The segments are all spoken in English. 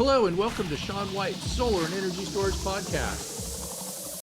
Hello and welcome to Sean White's Solar and Energy Storage Podcast.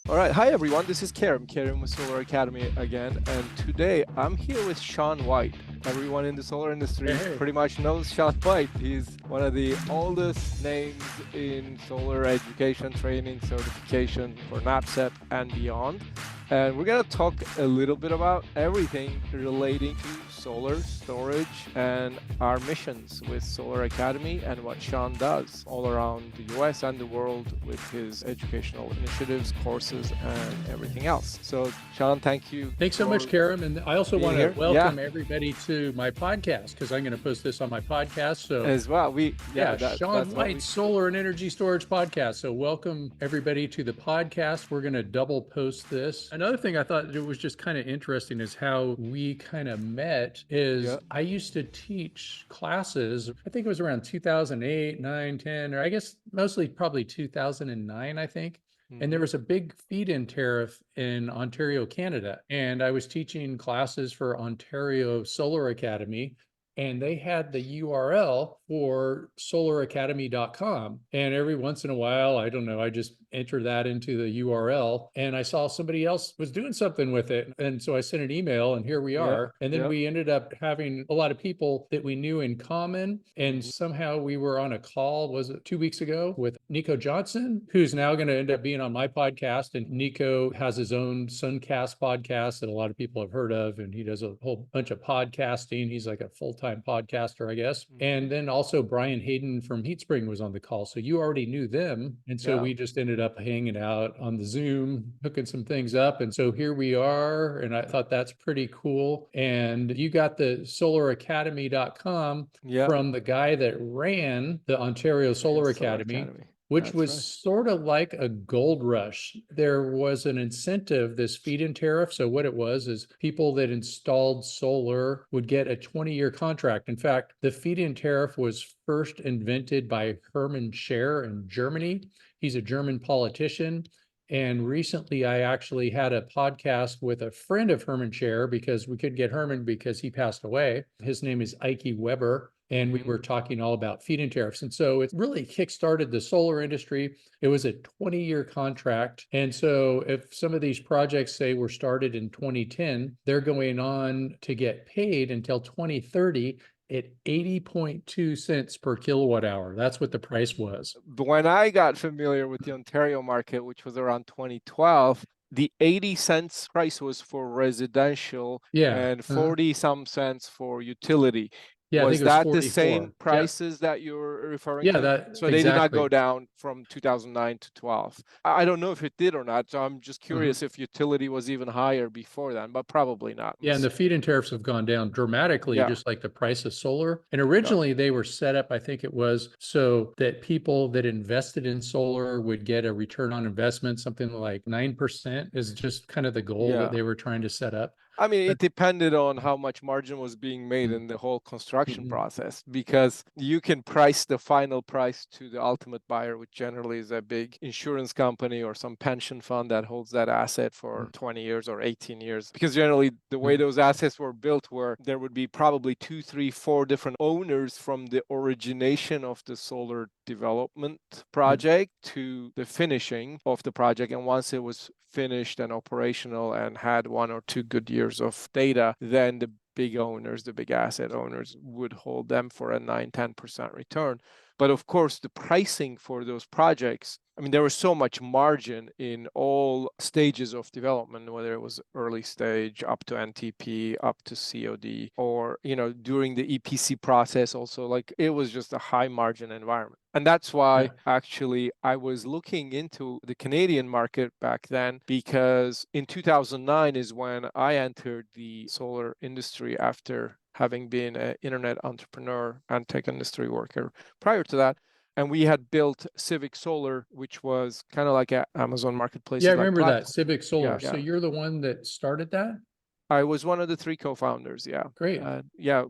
All right. Hi, everyone. This is Kerim with Solar Academy again. And today I'm here with Sean White. Everyone in the solar industry pretty much knows Sean White. He's one of the oldest names in solar education, training, certification for NAPCET and beyond. And we're going to talk a little bit about everything relating to solar storage and our missions with Solar Academy and what Sean does all around the US and the world with his educational initiatives, courses, and everything else. So, Sean, thank you. Thanks so much, Kerim. And I also want to welcome everybody to my podcast because I'm going to post this on my podcast. So as well, Sean White's Solar and Energy Storage Podcast. So welcome everybody to the podcast. We're going to double post this. Another thing I thought it was just kind of interesting is how we kind of met is I used to teach classes. I think it was around 2008, 9, 10, or I guess mostly probably 2009, I think. And there was a big feed-in tariff in Ontario, Canada. And I was teaching classes for Ontario Solar Academy. And they had the URL for solaracademy.com. And every once in a while, I don't know, I just enter that into the URL and I saw somebody else was doing something with it. And so I sent an email and here we are. And then we ended up having a lot of people that we knew in common. And somehow we were on a call, was it 2 weeks ago, with Nico Johnson, who's now going to end up being on my podcast. And Nico has his own Suncast podcast that a lot of people have heard of. And he does a whole bunch of podcasting. He's like a full-time podcaster, I guess. And then also Brian Hayden from HeatSpring was on the call. So you already knew them. And so we just ended up hanging out on the Zoom, hooking some things up. And so here we are. And I thought that's pretty cool. And you got the solaracademy.com from the guy that ran the Ontario Solar Academy. Which was sort of like a gold rush. There was an incentive, this feed-in tariff. So what it was is people that installed solar would get a 20-year contract. In fact, the feed-in tariff was first invented by Hermann Scher in Germany. He's a German politician. And recently, I actually had a podcast with a friend of Hermann Scher because we couldn't get Hermann because he passed away. His name is Enki Weber. And we were talking all about feed-in tariffs. And so it really kickstarted the solar industry. It was a 20-year contract. And so if some of these projects, say, were started in 2010, they're going on to get paid until 2030 at 80.2 cents per kilowatt hour. That's what the price was. When I got familiar with the Ontario market, which was around 2012, the 80 cents price was for residential and 40 some cents for utility. Was that the same prices that you're referring to? So they did not go down from 2009 to 12. I don't know if it did or not. So I'm just curious if utility was even higher before then, but probably not. Yeah, and the feed-in tariffs have gone down dramatically, just like the price of solar. And originally they were set up, I think it was, so that people that invested in solar would get a return on investment, something like 9% is just kind of the goal that they were trying to set up. I mean, it depended on how much margin was being made in the whole construction process, because you can price the final price to the ultimate buyer, which generally is a big insurance company or some pension fund that holds that asset for 20 years or 18 years. Because generally the way those assets were built were there would be probably 2, 3, 4 different owners from the origination of the solar development project to the finishing of the project. And once it was finished and operational and had 1 or 2 good years of data, then the big owners, the big asset owners would hold them for a 9-10% return. But of course, the pricing for those projects, I mean, there was so much margin in all stages of development, whether it was early stage up to NTP, up to COD, or, during the EPC process also, like it was just a high margin environment. And that's why actually I was looking into the Canadian market back then, because in 2009 is when I entered the solar industry after having been an internet entrepreneur and tech industry worker prior to that. And we had built Civic Solar, which was kind of like an Amazon Marketplace. Yeah, I remember that, Civic Solar. So you're the one that started that? I was one of the 3 co-founders, Great.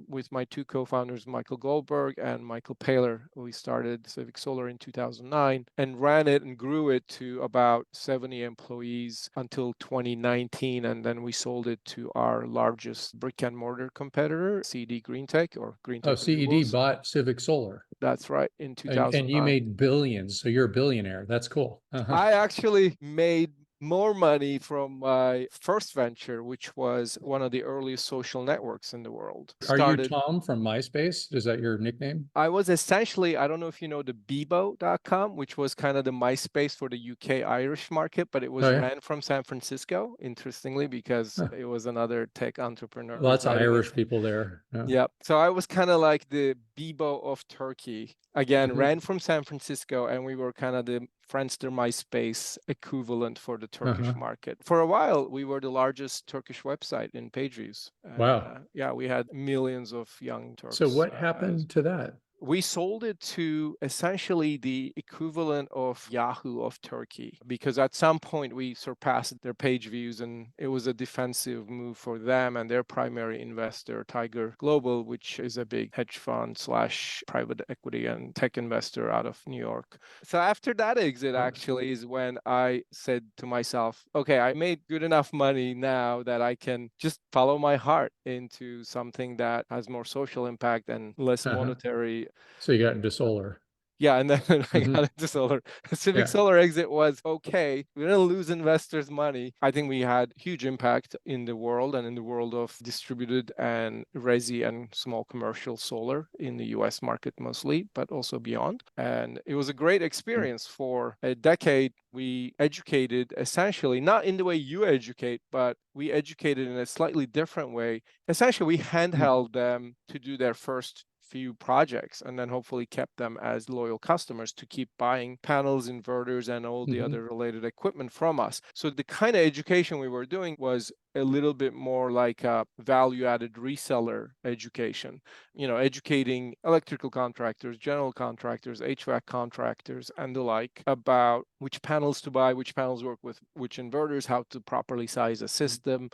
With my 2 co-founders, Michael Goldberg and Michael Paler. We started Civic Solar in 2009 and ran it and grew it to about 70 employees until 2019. And then we sold it to our largest brick and mortar competitor, CED Greentech or Greentech. Oh, CED bought Civic Solar. That's right, in And you 2009. made billions, so you're a billionaire. That's cool. I actually made more money from my first venture, which was one of the earliest social networks in the world. Are you Started Tom from MySpace? Is that your nickname? I was essentially, I don't know if you know the Bebo.com, which was kind of the MySpace for the UK Irish market, but it Oh was yeah. ran from San Francisco, interestingly, because Huh. it was another tech entrepreneur Lots of residing in. Irish people there. Yeah. Yeah. So I was kind of like the Bebo of Turkey. Again, Mhm. ran from San Francisco, and we were kind of the Friendster MySpace equivalent for the Turkish Uh-huh. market. For a while, we were the largest Turkish website in page views. And Wow. yeah, we had millions of young So Turks what happened to that? we sold it to essentially the equivalent of Yahoo of Turkey, because at some point we surpassed their page views, and it was a defensive move for them and their primary investor, Tiger Global, which is a big hedge fund slash private equity and tech investor out of New York. So after that exit, actually, is when I said to myself, okay, I made good enough money now that I can just follow my heart into something that has more social impact and less Uh-huh. monetary. So you got into solar. Yeah, and then I Mhm. got into solar. Civic Yeah. Solar exit was okay. We didn't lose investors' money. I think we had huge impact in the world and in the world of distributed and resi and small commercial solar in the US market mostly, but also beyond. And it was a great experience. For a decade. We educated essentially, not in the way you educate, but we educated in a slightly different way. Essentially, we handheld them to do their first few projects, and then hopefully kept them as loyal customers to keep buying panels, inverters, and all the other related equipment from us. So the kind of education we were doing was a little bit more like a value-added reseller education, educating electrical contractors, general contractors, HVAC contractors, and the like about which panels to buy, which panels work with which inverters, how to properly size a system,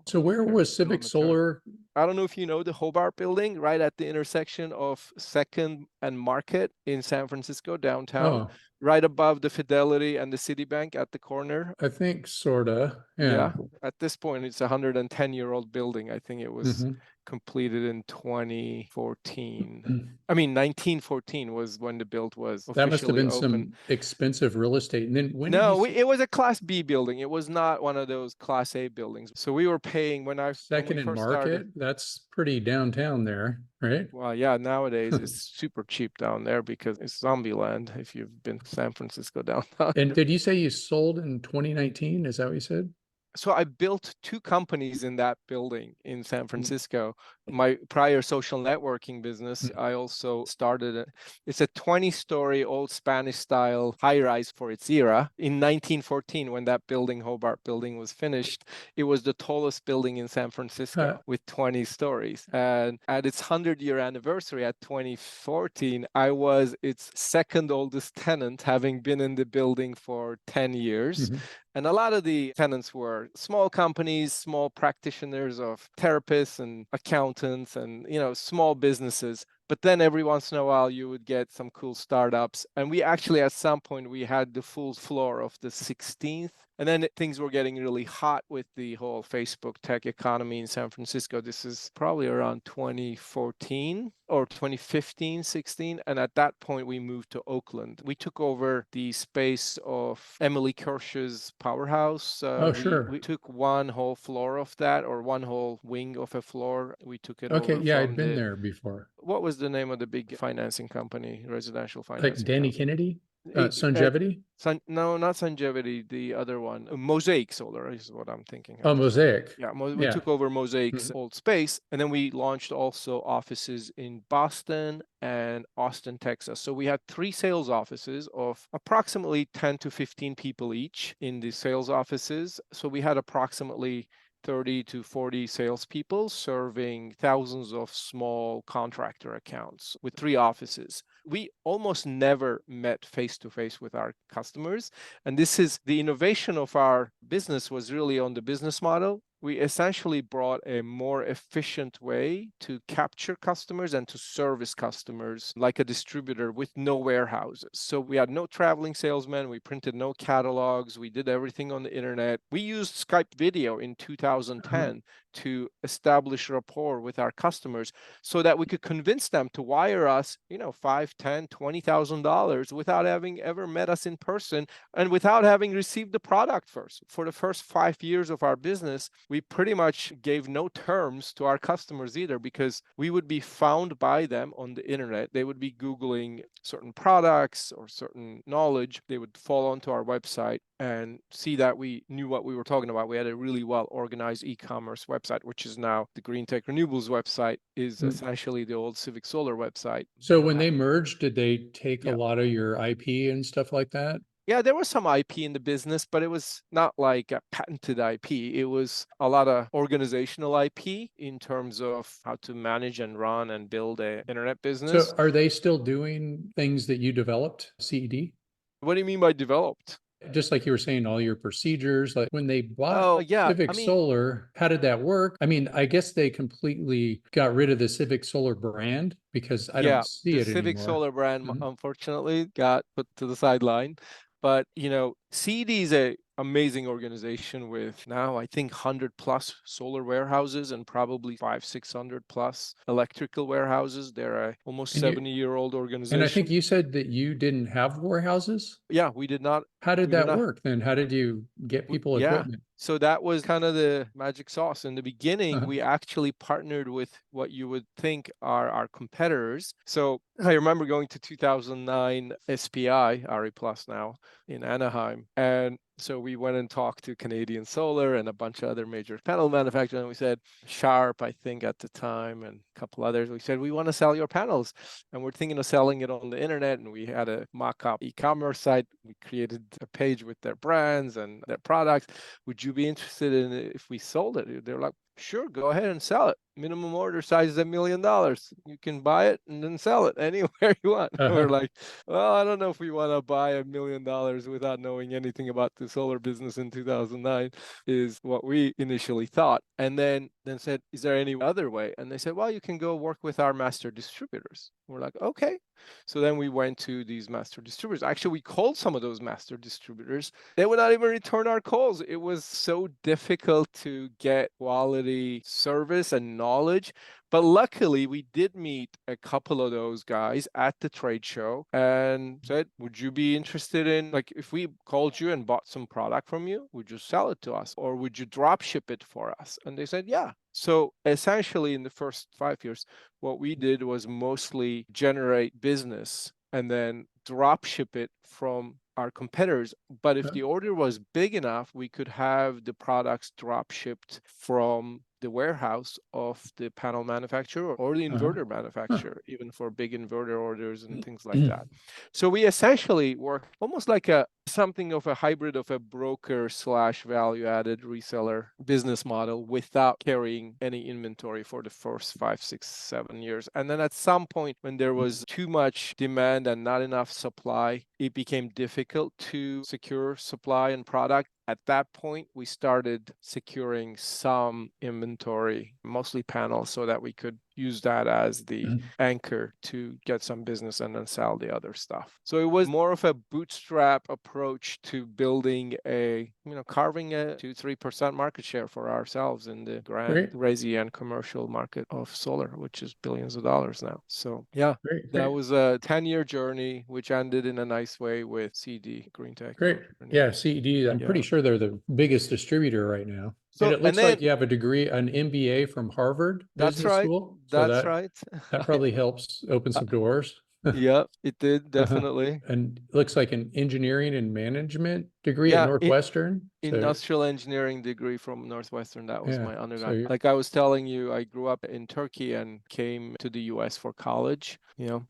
So where was Civic Solar? I don't know if you know the Hobart building right at the intersection of 2nd and Market in San Francisco downtown, Oh, right above the Fidelity and the Citibank at the corner. I think sorta. Yeah, Yeah. at this point, it's a 110-year-old building. I think it was completed in 2014. I mean, 1914 was when the build was That must have officially been open. some expensive real estate. And then when did you No, it was a Class B building. It was not one of those Class A buildings. So we were paying when we Second and first started. Market? That's pretty downtown there, right? Well, yeah, nowadays it's super cheap down there because it's zombie land if you've been to San Francisco downtown. And did you say you sold in 2019? Is that what you said? So I built 2 companies in that building in San Francisco. My prior social networking business, I also started it. It's a 20-story old Spanish style high rise for its era. In 1914, when that building, Hobart building, was finished, it was the tallest building in San Francisco with 20 stories. And at its 100-year anniversary at 2014, I was its second oldest tenant, having been in the building for 10 years. And a lot of the tenants were small companies, small practitioners of therapists and accountants and, small businesses. But then every once in a while, you would get some cool startups. And we actually, at some point, we had the full floor of the 16th. And then things were getting really hot with the whole Facebook tech economy in San Francisco. This is probably around 2014 or 2015, 16. And at that point, we moved to Oakland. We took over the space of Emily Kirsch's Powerhouse. We took one whole floor of that, or one whole wing of a floor. We took it over Yeah, from I'd been there before. What was the name of the big financing company, residential Like financing Danny company? Kennedy? Sungevity? No, not Sungevity, the other one. Mosaic Solar is what I'm thinking Oh, of. Mosaic. Yeah, we Yeah. took over Mosaic's old space, and then we launched also offices in Boston and Austin, Texas. So we had 3 sales offices of approximately 10 to 15 people each in the sales offices. So we had approximately 30 to 40 salespeople serving thousands of small contractor accounts with 3 offices. We almost never met face to face with our customers. And this is the innovation of our business, was really on the business model. We essentially brought a more efficient way to capture customers and to service customers like a distributor with no warehouses. So we had no traveling salesmen. We printed no catalogs. We did everything on the internet. We used Skype video in 2010 to establish rapport with our customers so that we could convince them to wire us, $5, $10, $20,000 without having ever met us in person and without having received the product first. For the first 5 years of our business, we pretty much gave no terms to our customers either, because we would be found by them on the internet. They would be Googling certain products or certain knowledge. They would fall onto our website and see that we knew what we were talking about. We had a really well organized e-commerce website, which is now the Greentech Renewables website, is essentially the old Civic Solar website. So when they merged, did they take a Yeah. lot of your IP and stuff like that? Yeah, there was some IP in the business, but it was not like a patented IP. It was a lot of organizational IP in terms of how to manage and run and build an internet business. So are they still doing things that you developed, CED? What do you mean by developed? Just like you were saying, all your procedures, like when they bought Oh, yeah. Civic Solar, how did that work? I mean, I guess they completely got rid of the Civic Solar brand because I don't see the it Civic anymore. Solar brand, unfortunately, got put to the sideline. But, CED is an amazing organization with now, I think, 100 plus solar warehouses and probably 600 plus electrical warehouses. They're a almost 70-year-old organization. And I think you said that you didn't have warehouses? Yeah, we did not. How did that work then? How did you get people equipment? So that was kind of the magic sauce. In the beginning, we actually partnered with what you would think are our competitors. So I remember going to 2009 SPI, RE Plus now, in Anaheim. And so we went and talked to Canadian Solar and a bunch of other major panel manufacturers. And we said, Sharp, I think at the time, and a couple others, we said, we want to sell your panels. And we're thinking of selling it on the internet. And we had a mock-up e-commerce site. We created a page with their brands and their products. Would you be interested in it if we sold it? They're like, sure, go ahead and sell it. Minimum order size is $1 million. You can buy it and then sell it anywhere you want. We're like, well, I don't know if we want to buy $1 million without knowing anything about the solar business in 2009, is what we initially thought. And then said, is there any other way? And they said, well, you can go work with our master distributors. We're like, okay. So then we went to these master distributors. Actually, we called some of those master distributors. They would not even return our calls. It was so difficult to get quality service and knowledge. But luckily, we did meet a couple of those guys at the trade show and said, would you be interested in, like, if we called you and bought some product from you, would you sell it to us? Or would you drop ship it for us? And they said, yeah. So essentially, in the first 5 years, what we did was mostly generate business and then drop ship it from our competitors. But if the order was big enough, we could have the products drop shipped from the warehouse of the panel manufacturer or the inverter manufacturer, even for big inverter orders and things like that. So we essentially work almost like something of a hybrid of a broker / value-added reseller business model without carrying any inventory for the first 5, 6, 7 years. And then at some point when there was too much demand and not enough supply, it became difficult to secure supply and product. At that point, we started securing some inventory, mostly panels, so that we could use that as the anchor to get some business and then sell the other stuff. So it was more of a bootstrap approach to building carving a 2-3% market share for ourselves in the grand resi and commercial market of solar, which is billions of dollars now. So yeah, that was a 10-year journey, which ended in a nice way with CED Greentech. Great. Yeah, CED, I'm pretty sure they're the biggest distributor right now. So, and it looks like you have a degree, an MBA from Harvard Business School. So that's right. That probably helps open some doors. Yeah, it did, definitely. And it looks like an engineering and management degree at Northwestern. Industrial engineering degree from Northwestern. That was my undergrad. Like I was telling you, I grew up in Turkey and came to the US for college,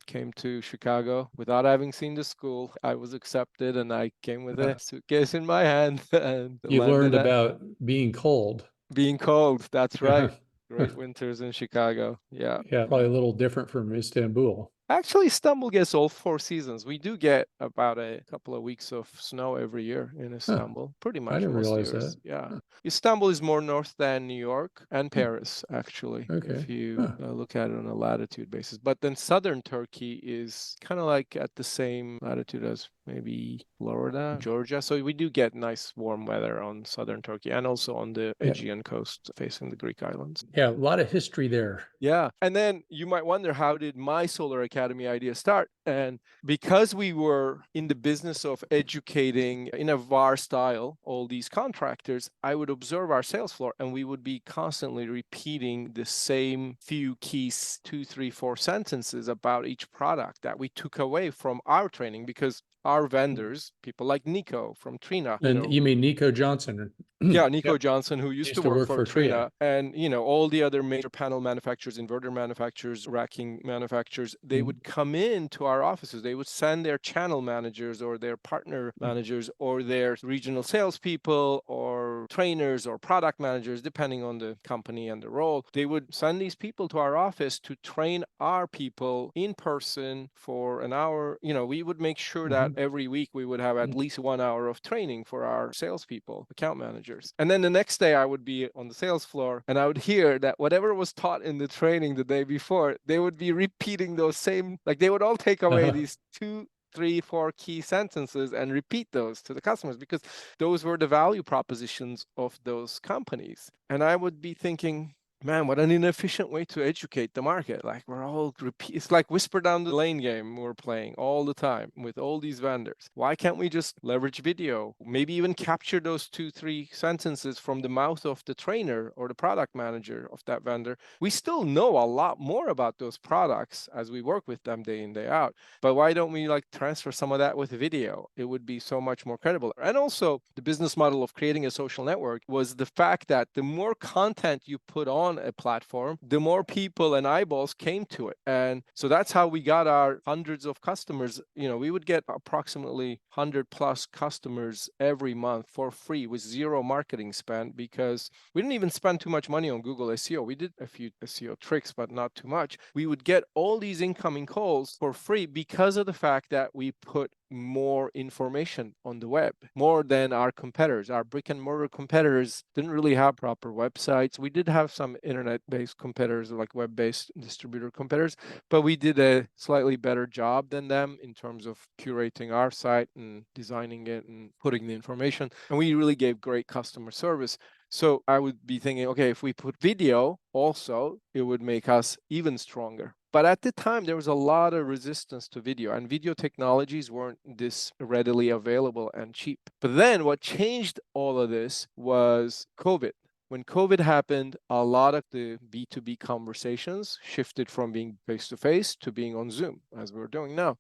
came to Chicago without having seen the school. I was accepted and I came with a suitcase in my hand. And you learned about being cold. Being cold, that's right. Great winters in Chicago. Yeah. Yeah, probably a little different from Istanbul. Actually, Istanbul gets all 4 seasons. We do get about a couple of weeks of snow every year in Huh. Istanbul, pretty I much didn't most realize years. that. Yeah. Huh. Istanbul is more north than New York and Hmm. Paris, actually, Okay. if you Huh. look at it on a latitude basis. But then southern Turkey is kind of like at the same latitude as maybe Florida, Georgia. So we do get nice warm weather on southern Turkey and also on the Yeah. Aegean coast facing the Greek islands. Yeah, a lot of history there. Yeah. And then you might wonder, how did my Solar Academy idea start? And because we were in the business of educating in a VAR style all these contractors, I would observe our sales floor and we would be constantly repeating the same few keys, 2, 3, 4 sentences about each product that we took away from our training, because our vendors, people like Nico from Trina, And you mean Nico Johnson? yeah, Nico Yep. Johnson, who used to Used to work work for for Tria. Trina, and all the other major panel manufacturers, inverter manufacturers, racking manufacturers, they would come in to our offices. They would send their channel managers or their partner managers or their regional salespeople or trainers or product managers, depending on the company and the role. They would send these people to our office to train our people in person for an hour. We would make sure that every week we would have at least 1 hour of training for our salespeople, account managers. And then the next day I would be on the sales floor and I would hear that whatever was taught in the training the day before, they would be repeating those same, like they would all take away these 2, 3, 4 key sentences and repeat those to the customers, because those were the value propositions of those companies. And I would be thinking, man, what an inefficient way to educate the market. Like we're all it's like whisper down the lane game we're playing all the time with all these vendors. Why can't we just leverage video? Maybe even capture those 2, 3 sentences from the mouth of the trainer or the product manager of that vendor. We still know a lot more about those products as we work with them day in, day out. But why don't we transfer some of that with video? It would be so much more credible. And also the business model of creating a social network was the fact that the more content you put on a platform, the more people and eyeballs came to it. And so that's how we got our hundreds of customers. We would get approximately 100 plus customers every month for free with zero marketing spend, because we didn't even spend too much money on Google SEO. We did a few SEO tricks, but not too much. We would get all these incoming calls for free because of the fact that we put more information on the web, more than our competitors. Our brick and mortar competitors didn't really have proper websites. We did have some internet-based competitors, like web-based distributor competitors, but we did a slightly better job than them in terms of curating our site and designing it and putting the information. And we really gave great customer service. So I would be thinking, okay, if we put video also, it would make us even stronger. But at the time, there was a lot of resistance to video, and video technologies weren't this readily available and cheap. But then what changed all of this was COVID. When COVID happened, a lot of the B2B conversations shifted from being face-to-face to being on Zoom, as we're doing now.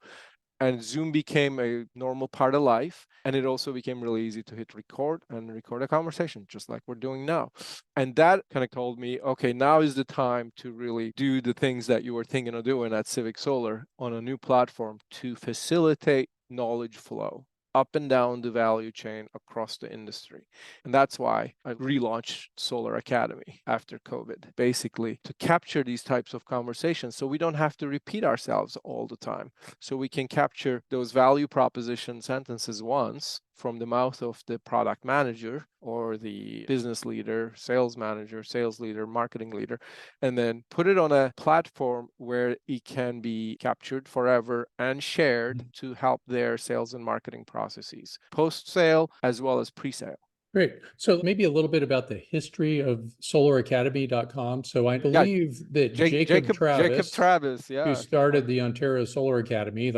And Zoom became a normal part of life. And it also became really easy to hit record and record a conversation, just like we're doing now. And that kind of told me, okay, now is the time to really do the things that you were thinking of doing at Civic Solar on a new platform to facilitate knowledge flow up and down the value chain across the industry. And that's why I relaunched Solar Academy after COVID, basically to capture these types of conversations so we don't have to repeat ourselves all the time. So we can capture those value proposition sentences once from the mouth of the product manager or the business leader, sales manager, sales leader, marketing leader, and then put it on a platform where it can be captured forever and shared to help their sales and marketing processes, post-sale as well as pre-sale. Great. So maybe a little bit about the history of solaracademy.com. So I believe that Jacob Travis, yeah, who started the Ontario Solar Academy,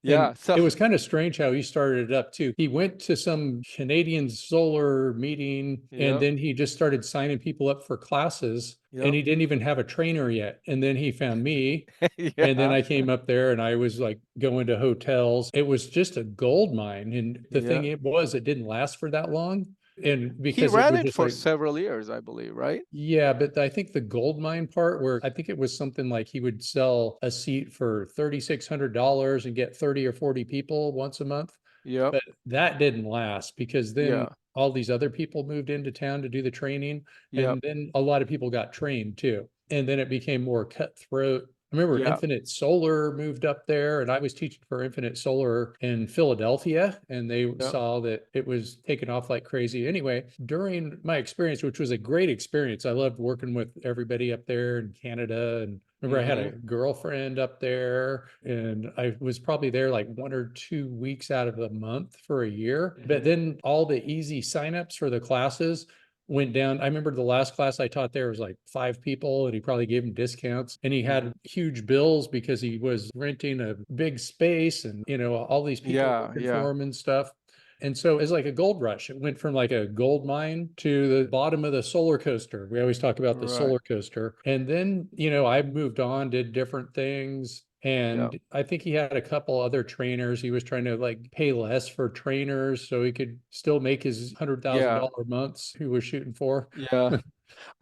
yeah. and So it was kind of strange how he started it up too. He went to some Canadian solar meeting and then he just started signing people up for classes and he didn't even have a trainer yet. And then he found me. And then I came up there and I was going to hotels. It was just a gold mine. And the thing it didn't last for that long. And he because it ran was it just for several years, I believe, right? yeah, but I think the gold mine part where I think it was something like he would sell a seat for $3,600 and get 30 or 40 people once a month. Yep. But that didn't last because then Yeah. all these other people moved into town to do the training. Yep. And then a lot of people got trained too. And then it became more cutthroat remember Yeah. Infinite Solar moved up there, and I was teaching for Infinite Solar in Philadelphia, and they Yeah. saw that it was taking off like crazy. Anyway, during my experience, which was a great experience, I loved working with everybody up there in Canada. And remember, I had a girlfriend up there, and I was probably there like 1 or 2 weeks out of the month for a year. But then all the easy signups for the classes went down. I remember the last class I taught there was like 5 people, and he probably gave him discounts, and he had huge bills because he was renting a big space, and all these people Yeah. working Yeah. for him and stuff. And so it's like a gold rush. It went from like a gold mine to the bottom of the solar coaster. We always talk about the Right. solar coaster. And then, I moved on, did different things. Yeah. And I think he had a couple other trainers. He was trying to like pay less for trainers so he could still make his Yeah. $100,000 months he was shooting for. Yeah.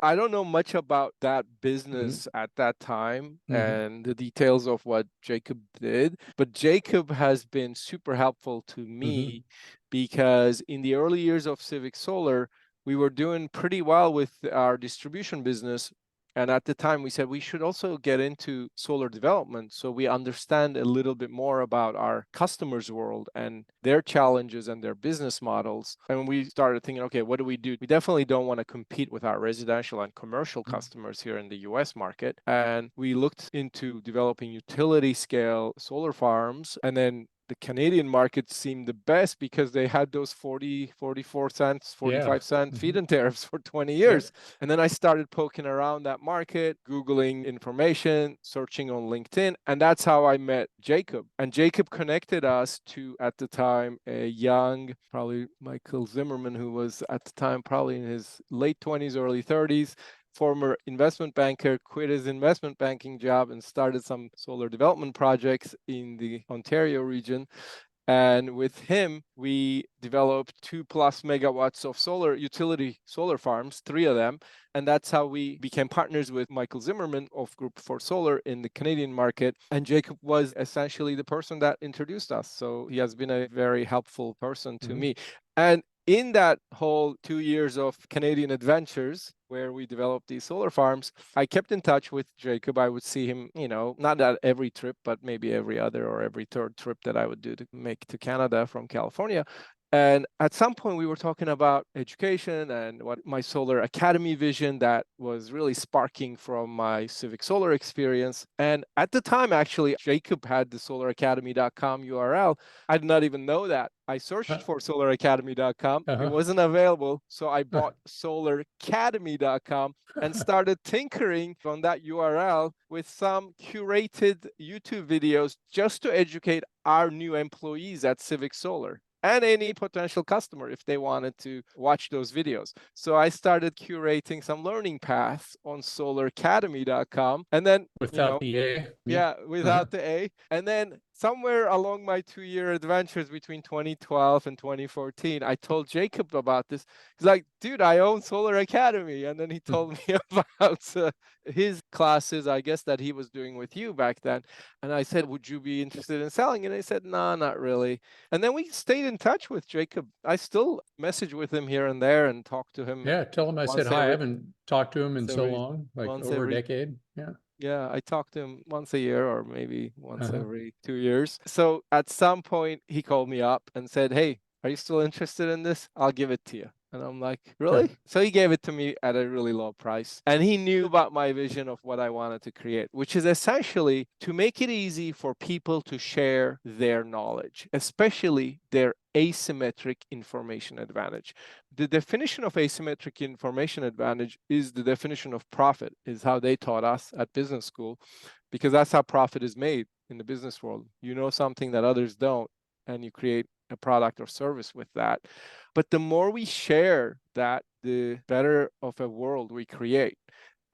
I don't know much about that Mhm, business at that time mhm, and the details of what Jacob did, but Jacob has been super helpful to mhm. me because in the early years of Civic Solar, we were doing pretty well with our distribution business. And at the time, we said we should also get into solar development so we understand a little bit more about our customers' world and their challenges and their business models. And we started thinking, okay, what do? We definitely don't want to compete with our residential and commercial customers here in the US market. And we looked into developing utility scale solar farms. And then the Canadian market seemed the best because they had those 40, 44 cents, Yeah. 45-cent Mhm. feed-in tariffs for 20 Yep. years. And then I started poking around that market, Googling information, searching on LinkedIn. And that's how I met Jacob. And Jacob connected us to, at the time, a young, probably Michael Zimmerman, who was at the time probably in his late 20s, early 30s, former investment banker, quit his investment banking job and started some solar development projects in the Ontario region. And with him, we developed 2+ megawatts of solar utility solar farms, 3 of them. And that's how we became partners with Michael Zimmerman of Group for Solar in the Canadian market. And Jacob was essentially the person that introduced us. So he has been a very helpful person to Mhm. me. And in that whole 2 years of Canadian adventures, where we developed these solar farms, I kept in touch with Jacob. I would see him, not at every trip, but maybe every other or every third trip that I would do to make to Canada from California. And at some point, we were talking about education and what my Solar Academy vision that was really sparking from my Civic Solar experience. And at the time, actually, Jacob had the solaracademy.com URL. I did not even know that. I searched for solaracademy.com. It Uh-huh. wasn't available. So I bought solaracademy.com and started tinkering on that URL with some curated YouTube videos just to educate our new employees at Civic Solar and any potential customer if they wanted to watch those videos. So I started curating some learning paths on solaracademy.com. And then, Without the A. yeah, Uh-huh. without the A. And then somewhere along my 2-year adventures between 2012 and 2014, I told Jacob about this. He's like, dude, I own Solar Academy. And then he told me about his classes, I guess, that he was doing with you back then. And I said, would you be interested in selling? And he said, no, not really. And then we stayed in touch with Jacob. I still message with him here and there and talk to him Yeah, tell him I said once hi. I every haven't talked to him in once so every long, like once over a every decade. Yeah. yeah, I talk to him once a year or maybe once Uh-huh. every 2 years. So at some point, he called me up and said, hey, are you still interested in this? I'll give it to you. And I'm like, Huh. really? So he gave it to me at a really low price. And he knew about my vision of what I wanted to create, which is essentially to make it easy for people to share their knowledge, especially their asymmetric information advantage. The definition of asymmetric information advantage is the definition of profit, is how they taught us at business school, because that's how profit is made in the business world. You know something that others don't, and you create a product or service with that. But the more we share that, the better of a world we create.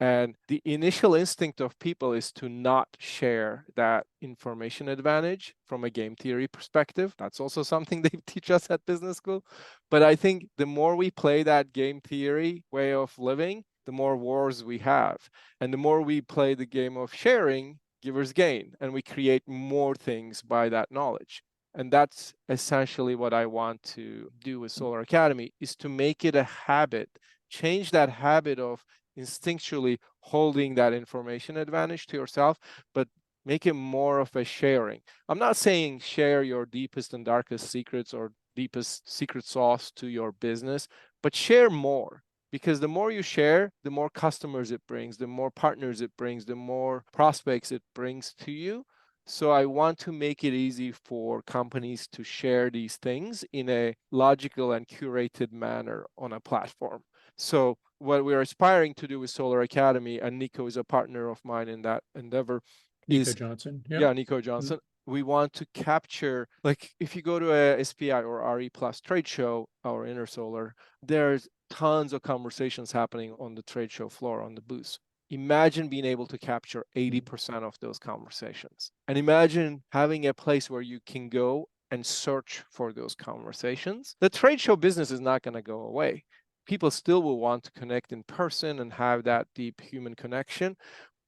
And the initial instinct of people is to not share that information advantage from a game theory perspective. That's also something they teach us at business school. But I think the more we play that game theory way of living, the more wars we have. And the more we play the game of sharing, givers gain, and we create more things by that knowledge. And that's essentially what I want to do with Solar Academy, is to make it a habit, change that habit of instinctually holding that information advantage to yourself, but make it more of a sharing. I'm not saying share your deepest and darkest secrets or deepest secret sauce to your business, but share more. Because the more you share, the more customers it brings, the more partners it brings, the more prospects it brings to you. So I want to make it easy for companies to share these things in a logical and curated manner on a platform. So what we're aspiring to do with Solar Academy, and Nico is a partner of mine in that endeavor, Nico is Johnson. Nico Johnson. We want to capture, like if you go to a SPI or RE Plus trade show or Inner Solar, there's tons of conversations happening on the trade show floor, on the booth. Imagine being able to capture 80% of those conversations. And imagine having a place where you can go and search for those conversations. The trade show business is not going to go away. People still will want to connect in person and have that deep human connection,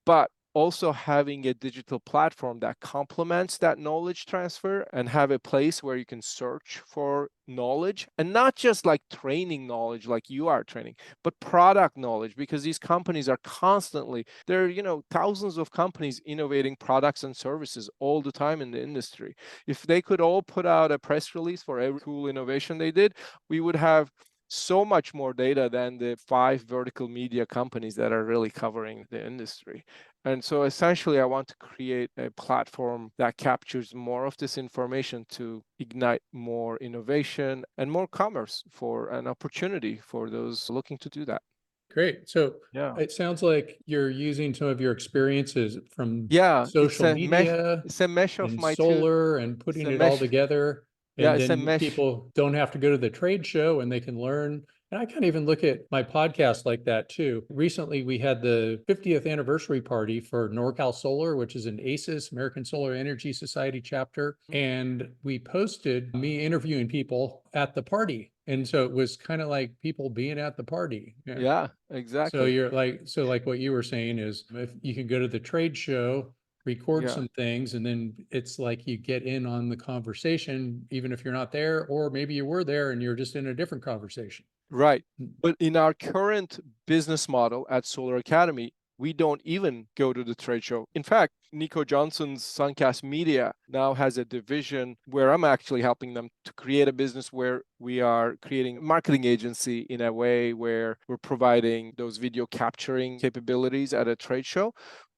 but also having a digital platform that complements that knowledge transfer and have a place where you can search for knowledge, and not just like training knowledge like you are training, but product knowledge, because these companies are constantly, there are thousands of companies innovating products and services all the time in the industry. If they could all put out a press release for every cool innovation they did, we would have so much more data than the 5 vertical media companies that are really covering the industry. And so essentially, I want to create a platform that captures more of this information to ignite more innovation and more commerce for an opportunity for those looking to do that. Great. So it sounds like you're using some of your experiences from social media it's a mesh of and my solar and putting it all together. And then people don't have to go to the trade show and they can learn. And I kind of even look at my podcast like that too. Recently, we had the 50th anniversary party for NorCal Solar, which is an ACES, American Solar Energy Society chapter. And we posted me interviewing people at the party. And so it was kind of like people being at the party. Yeah, exactly. So you're like what you were saying is if you can go to the trade show, record some things, and then it's like you get in on the conversation, even if you're not there, or maybe you were there and you're just in a different conversation. Right. But in our current business model at Solar Academy, we don't even go to the trade show. In fact, Nico Johnson's Suncast Media now has a division where I'm actually helping them to create a business where we are creating a marketing agency in a way where we're providing those video capturing capabilities at a trade show.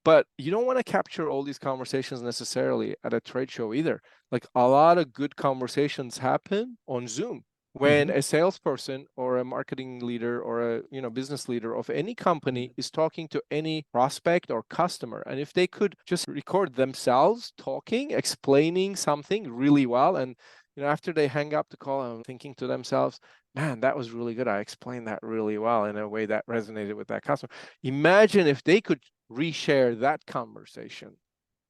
But you don't want to capture all these conversations necessarily at a trade show either. Like a lot of good conversations happen on Zoom. When a salesperson or a marketing leader or a business leader of any company is talking to any prospect or customer, and if they could just record themselves talking, explaining something really well, and after they hang up the call and thinking to themselves, man, that was really good. I explained that really well in a way that resonated with that customer. Imagine if they could reshare that conversation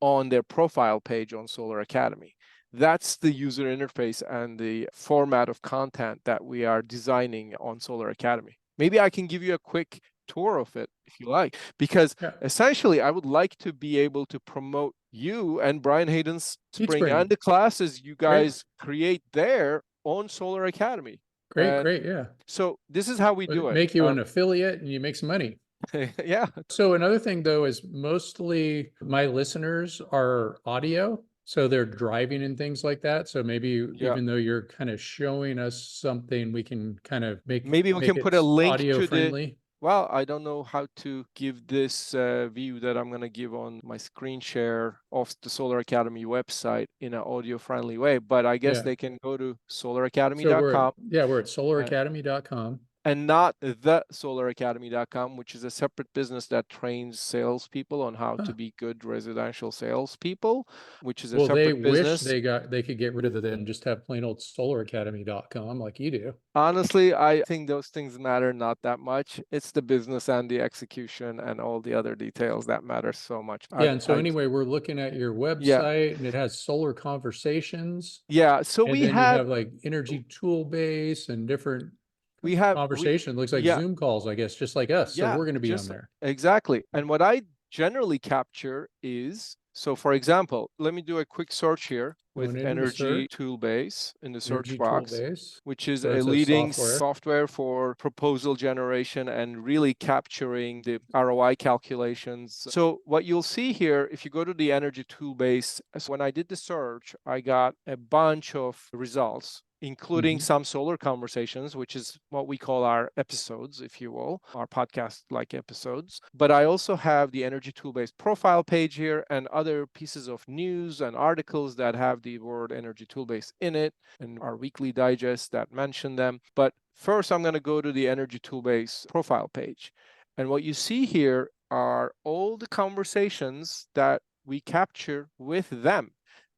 on their profile page on Solar Academy. That's the user interface and the format of content that we are designing on Solar Academy. Maybe I can give you a quick tour of it if you like, because essentially I would like to be able to promote you and Brian Hayden's Spring and the classes you guys create there on Solar Academy. Great. Yeah. So this is how we do it. Make you an affiliate and you make some money. Yeah. So another thing though is mostly my listeners are audio. So they're driving and things like that. So maybe even though you're kind of showing us something, we can kind of make we can put a link audio to friendly. Well, I don't know how to give this view that I'm going to give on my screen share of the Solar Academy website in an audio friendly way, but I guess they can go to solaracademy.com. So we're at solaracademy.com. And not the solaracademy.com, which is a separate business that trains salespeople on how to be good residential salespeople, which is a separate business. Wish they could get rid of it and just have plain old solaracademy.com like you do. Honestly, I think those things matter not that much. It's the business and the execution and all the other details that matter so much. And so anyway, we're looking at your website and it has solar conversations. So you have like energy tool base and different conversation. Looks like Zoom calls, I guess, just like us. So we're going to be on there. Exactly. And what I generally capture is So for example, let me do a quick search here with Going into the Energy search, Toolbase in the search Energy box, Toolbase. which is So a that's a leading software. software for proposal generation and really capturing the ROI calculations. So what you'll see here, if you go to the Energy Toolbase, so when I did the search, I got a bunch of results, including some solar conversations, which is what we call our episodes, if you will, our podcast-like episodes. But I also have the Energy Toolbase profile page here and other pieces of news and articles that have the word Energy Toolbase in it, and our weekly digest that mention them. But first, I'm going to go to the Energy Toolbase profile page. And what you see here are all the conversations that we capture with them.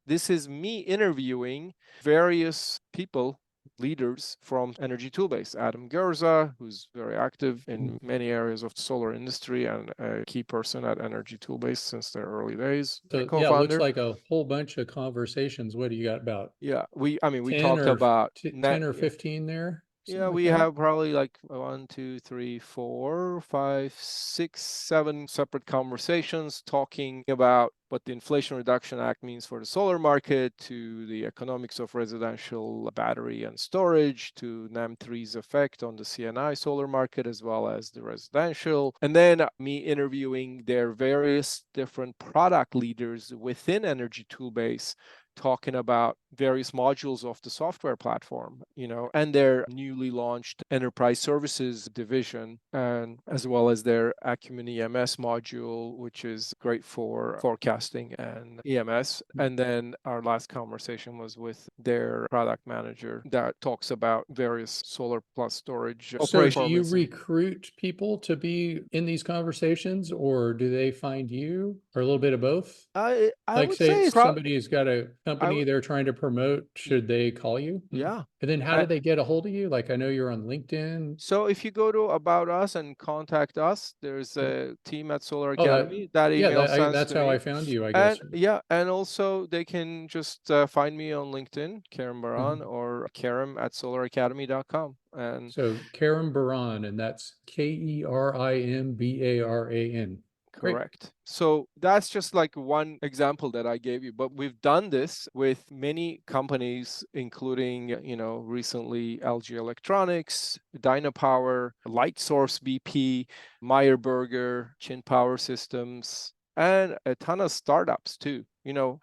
This is me interviewing various people, leaders from Energy Toolbase. Adam Gerza, who's very active in many areas of the solar industry and a key person at Energy Toolbase since their early days. So yeah, it looks like a whole bunch of conversations. What do you got, about? Yeah, we 10 talked or about 10 or 15 there. Yeah, we have probably like 1, 2, 3, 4, 5, 6, 7 separate conversations talking about what the Inflation Reduction Act means for the solar market, to the economics of residential battery and storage, to NEM3's effect on the CNI solar market, as well as the residential. And then me interviewing their various different product leaders within Energy Toolbase, talking about various modules of the software platform, and their newly launched enterprise services division, and as well as their Acumen EMS module, which is great for forecasting and EMS. And then our last conversation was with their product manager that talks about various solar plus storage. So do you recruit people to be in these conversations, or do they find you, or a little bit of both? I Like, would say say somebody's got a company they're trying to promote, should they call you? Yeah. And then how do they get a hold of you? Like, I know you're on LinkedIn. So if you go to About Us and contact us, there's a team at Solar Oh, Academy. That email sends that's to how I me. found you, I And guess. and also they can just find me on LinkedIn, Kerim Baran, or Kerim at solaracademy.com. And so Kerim Baran, and that's Kerimbaran. correct. So that's just like one example that I gave you, but we've done this with many companies, including, recently LG Electronics, Dynapower, Lightsource BP, Meyer Burger, Chin Power Systems, and a ton of startups too.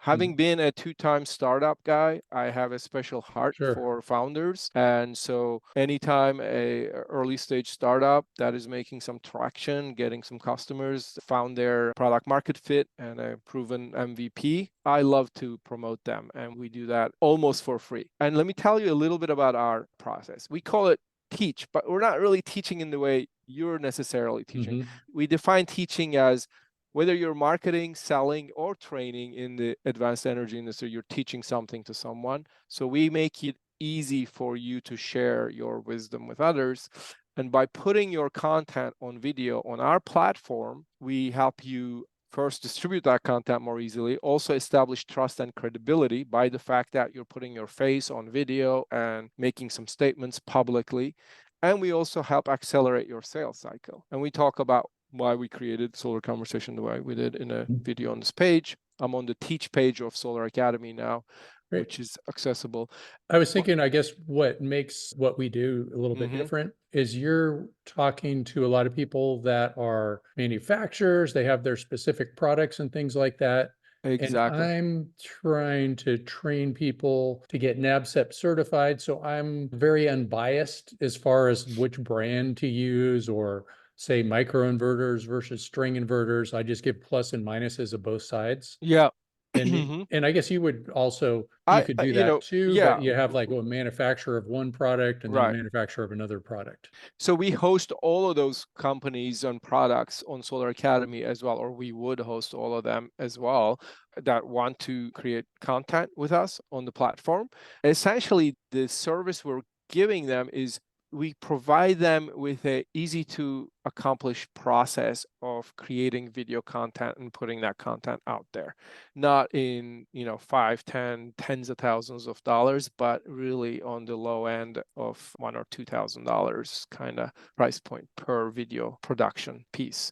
Having been a 2-time startup guy, I have a special heart for founders. And so anytime a early stage startup that is making some traction, getting some customers, found their product market fit and a proven MVP, I love to promote them. And we do that almost for free. And let me tell you a little bit about our process. We call it teach, but we're not really teaching in the way you're necessarily teaching. We define teaching as whether you're marketing, selling, or training in the advanced energy industry, you're teaching something to someone. So we make it easy for you to share your wisdom with others. And by putting your content on video on our platform, we help you first distribute that content more easily, also establish trust and credibility by the fact that you're putting your face on video and making some statements publicly. And we also help accelerate your sales cycle. And we talk about why we created Solar Conversation the way we did in a video on this page. I'm on the teach page of Solar Academy now, which is accessible. I was thinking, I guess what makes what we do a little bit different is you're talking to a lot of people that are manufacturers, they have their specific products and things like that. Exactly. And I'm trying to train people to get NABCEP certified. So I'm very unbiased as far as which brand to use, or say microinverters versus string inverters. I just give plus and minuses of both sides. Yeah. And I guess you would also, you could do that too, but you have like a manufacturer of one product and then a manufacturer of another product. So we host all of those companies and products on Solar Academy as well, or we would host all of them as well that want to create content with us on the platform. Essentially, the service we're giving them is we provide them with an easy to accomplish process of creating video content and putting that content out there. Not in, 5, 10, tens of thousands of dollars, but really on the low end of $1,000 or $2,000 kind of price point per video production piece.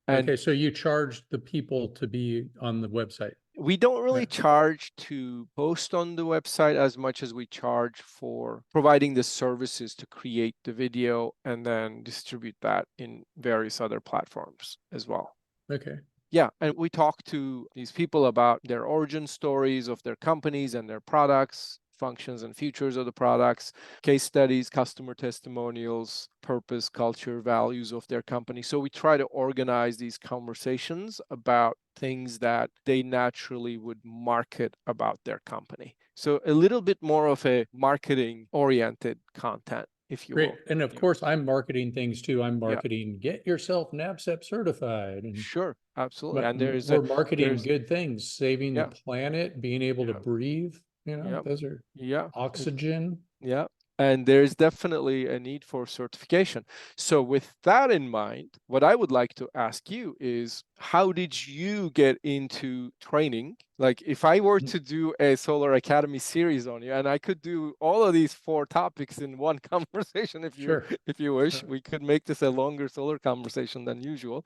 Okay, so you charge the people to be on the website. We don't really Yeah. charge to post on the website as much as we charge for providing the services to create the video and then distribute that in various other platforms as well. Okay. Yeah, and we talk to these people about their origin stories of their companies and their products, functions and features of the products, case studies, customer testimonials, purpose, culture, values of their company. So we try to organize these conversations about things that they naturally would market about their company. So a little bit more of a marketing oriented content, if you Great. will. And of Yeah. course, I'm marketing things too. I'm Yeah, marketing get yourself NABCEP certified. And sure, absolutely. And we're marketing there's good things, saving the yeah, planet, being able to yeah, breathe. yeah, Those are yeah. oxygen. Yeah, and there's definitely a need for certification. So with that in mind, what I would like to ask you is, how did you get into training? Like if I were to do a Solar Academy series on you, and I could do all of these 4 topics in one conversation Sure. if you wish, we could make this a longer solar conversation than usual.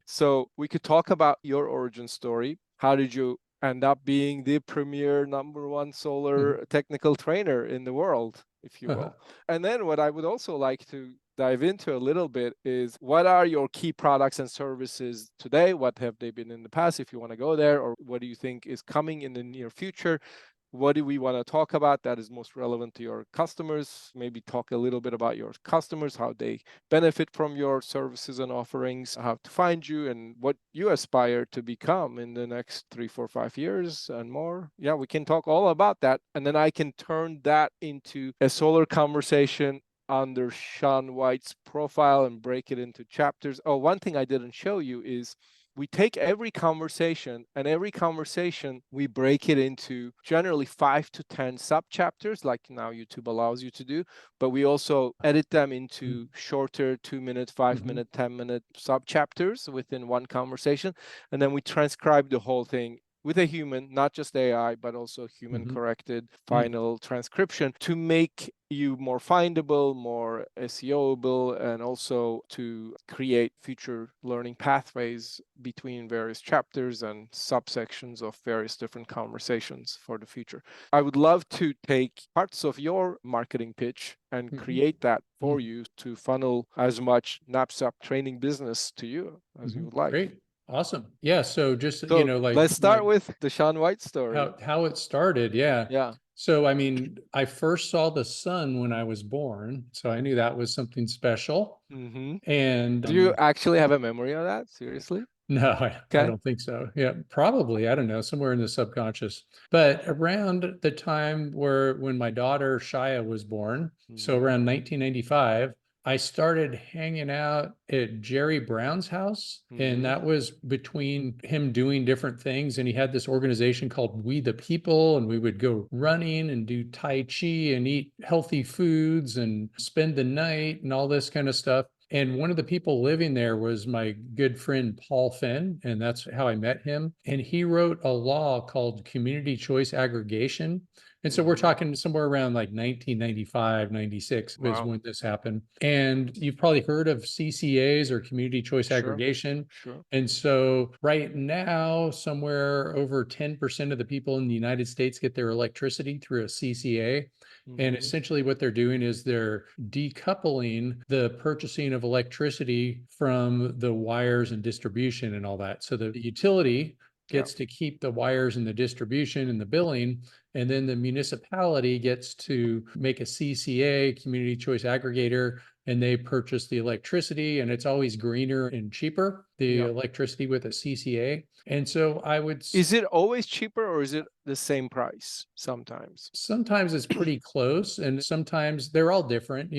So we could talk about your origin story. How did you end up being the premier #1 solar technical trainer in the world, if you will? And then what I would also like to dive into a little bit is, what are your key products and services today? What have they been in the past, if you want to go there, or what do you think is coming in the near future? What do we want to talk about that is most relevant to your customers? Maybe talk a little bit about your customers, how they benefit from your services and offerings, how to find you, and what you aspire to become in the next 3, 4, 5 years and more. Yeah, we can talk all about that. And then I can turn that into a solar conversation under Sean White's profile and break it into chapters. Oh, one thing I didn't show you is, we take every conversation, and every conversation we break it into generally 5 to 10 sub chapters, like now YouTube allows you to do, but we also edit them into shorter 2-minute, 5-minute, 10-minute sub chapters within one conversation, and then we transcribe the whole thing with a human, not just AI, but also human corrected final transcription, to make you more findable, more SEOable, and also to create future learning pathways between various chapters and subsections of various different conversations for the future. I would love to take parts of your marketing pitch and create that for you to funnel as much NAPSAP training business to you as you would like. Great. Awesome. Yeah. So just, So like let's start with the Sean White story. how it started. Yeah. Yeah. So, I mean, I first saw the sun when I was born. So I knew that was something special. And Do you actually have a memory of that? Seriously? no, I Okay. don't think so. Yeah, probably. I don't know, somewhere in the subconscious. But around the time when my daughter Shia was born, so around 1995, I started hanging out at Jerry Brown's house. And that was between him doing different things. And he had this organization called We the People. And we would go running and do Tai Chi and eat healthy foods and spend the night and all this kind of stuff. And one of the people living there was my good friend Paul Finn, and that's how I met him. And he wrote a law called community choice aggregation. And so we're talking somewhere around like 1995, 96 is when this happened. And you've probably heard of CCAs, or community choice aggregation. Sure. And so right now, somewhere over 10% of the people in the United States get their electricity through a CCA. And essentially what they're doing is they're decoupling the purchasing of electricity from the wires and distribution and all that. So the utility gets to keep the wires and the distribution and the billing, and then the municipality gets to make a CCA, community choice aggregator, and they purchase the electricity, and it's always greener and cheaper, the electricity with a CCA. And so Is it always cheaper, or is it the same price sometimes? sometimes it's pretty close, and sometimes they're all different,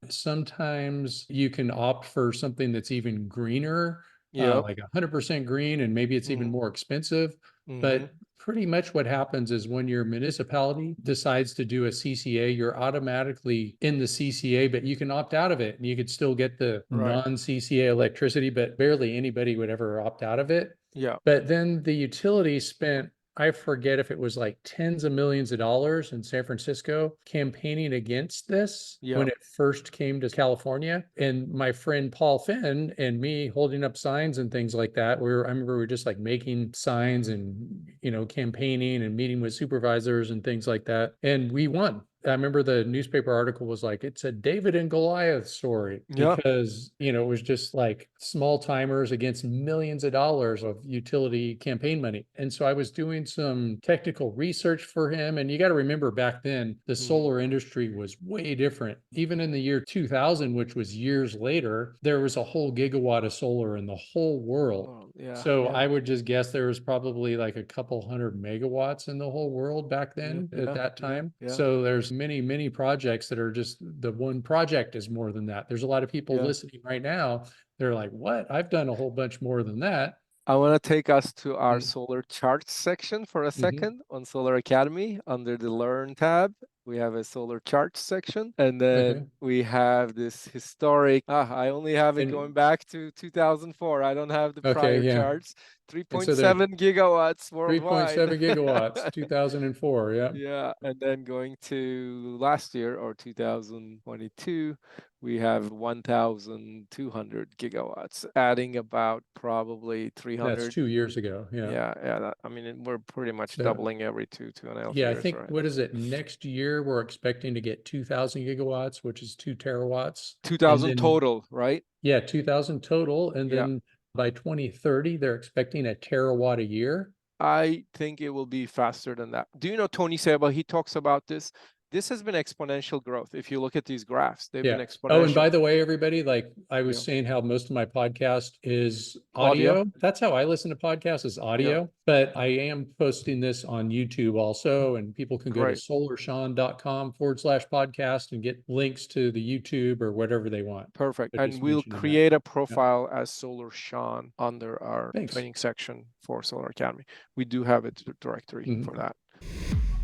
Sometimes you can opt for something that's even greener, Yep. like 100% green, and maybe it's even more expensive. But pretty much what happens is when your municipality decides to do a CCA, you're automatically in the CCA, but you can opt out of it and you could still get the non-CCA electricity, but barely anybody would ever opt out of it. Yeah. But then the utility spent I forget if it was like tens of millions of dollars in San Francisco campaigning against this Yeah. when it first came to California. And my friend Paul Finn and me holding up signs and things like that. I remember we were just like making signs and, campaigning and meeting with supervisors and things like that. And we won. I remember the newspaper article was like, it's a David and Goliath story Yeah. because, it was just like small timers against millions of dollars of utility campaign money. And so I was doing some technical research for him. And you got to remember back then, the solar industry was way different. Even in the year 2000, which was years later, there was a whole gigawatt of solar in the whole world. Oh, yeah. So Yeah. I would just guess there was probably like a couple hundred megawatts in the whole world back Yeah. then Yeah. at that time. Yeah. So there's many, many projects that are just the one project is more than that. There's a lot of people Yeah. listening right now. They're like, what? I've done a whole bunch more than that. I want to take us to our Mm. solar charts section for a Mhm. second on Solar Academy under the Learn tab. We have a solar charts section, and then Okay. we have this historic. I only have it And going back to 2004. I don't have the okay, prior yeah. charts. And so there's 3.7 gigawatts worldwide. 3.7 gigawatts, 2004. Yeah. Yeah, and then going to last year or 2022, we have 1,200 gigawatts, adding about probably That's 300. 2 years ago. Yeah. Yeah. I mean, we're pretty much So doubling every 2.5 yeah, I years, think right? what is it? Next year we're expecting to get 2,000 gigawatts, which is 2 terawatts. And 2,000 then total, right? yeah, 2,000 total. And Yeah. then by 2030, they're expecting a terawatt a year. I think it will be faster than that. Do you know Tony Seba? He talks about this. This has been exponential growth. If you look at these graphs, they've been Yeah. Oh, and exponential. by the way, everybody, like I was Yeah. saying how most of my podcast is Audio. audio. That's how I listen to podcasts is audio. But I am posting this on YouTube also, and people can go to Great. solarshawn.com/podcast and get links to the YouTube or whatever they want. Perfect. But And just we'll mentioning that. create a profile as Solar Sean under our Thanks. training section for Solar Academy. We do have a directory for that.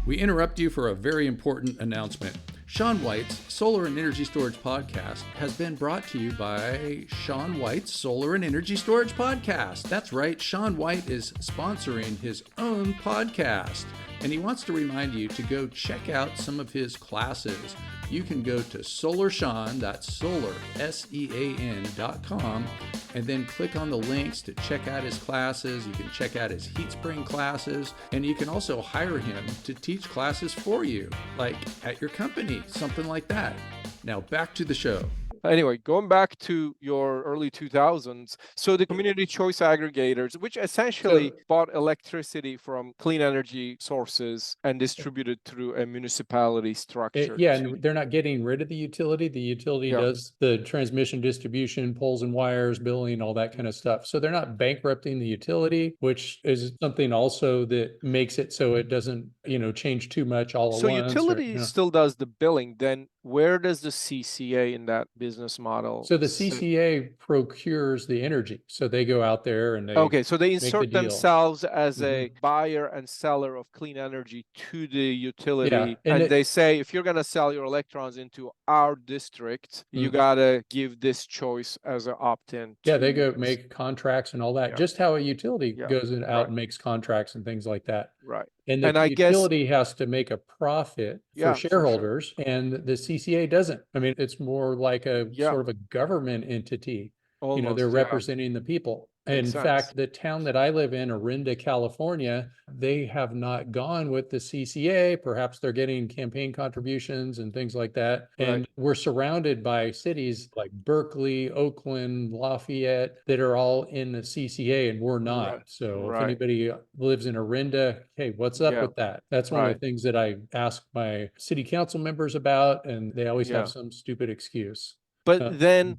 We interrupt you for a very important announcement. Sean White's Solar and Energy Storage Podcast has been brought to you by Sean White's Solar and Energy Storage Podcast. That's right, Sean White is sponsoring his own podcast, and he wants to remind you to go check out some of his classes. You can go to SolarSean, that's solar, SEAN.com, and then click on the links to check out his classes. You can check out his heat spring classes, and you can also hire him to teach classes for you, like at your company, something like that. Now back to the show. Anyway, going back to your early 2000s, so the community choice aggregators, which essentially bought electricity from clean energy sources and distributed through a municipality structure. And they're not getting rid of the utility. The utility does the transmission, distribution, poles and wires, billing, all that kind of stuff. So they're not bankrupting the utility, which is something also that makes it so it doesn't, change too much all at once. So utility still does the billing. Then where does the CCA in that business model? So the CCA procures the energy. So they go out there and they so they insert themselves as a buyer and seller of clean energy to the utility. And they say, if you're going to sell your electrons into our district, you got to give this choice as an opt-in. Yeah, they go make contracts and all that, just how a utility goes out and makes contracts and things like that. Right. And the utility has to make a profit for shareholders, and the CCA doesn't. I mean, it's more like a sort of a government entity. Almost, they're representing the people. In fact, the town that I live in, Orinda, California, they have not gone with the CCA. Perhaps they're getting campaign contributions and things like that. And we're surrounded by cities like Berkeley, Oakland, Lafayette that are all in the CCA, and we're not. So if anybody lives in Orinda, hey, what's up with that? That's one of the things that I ask my city council members about, and they always have some stupid excuse. But then,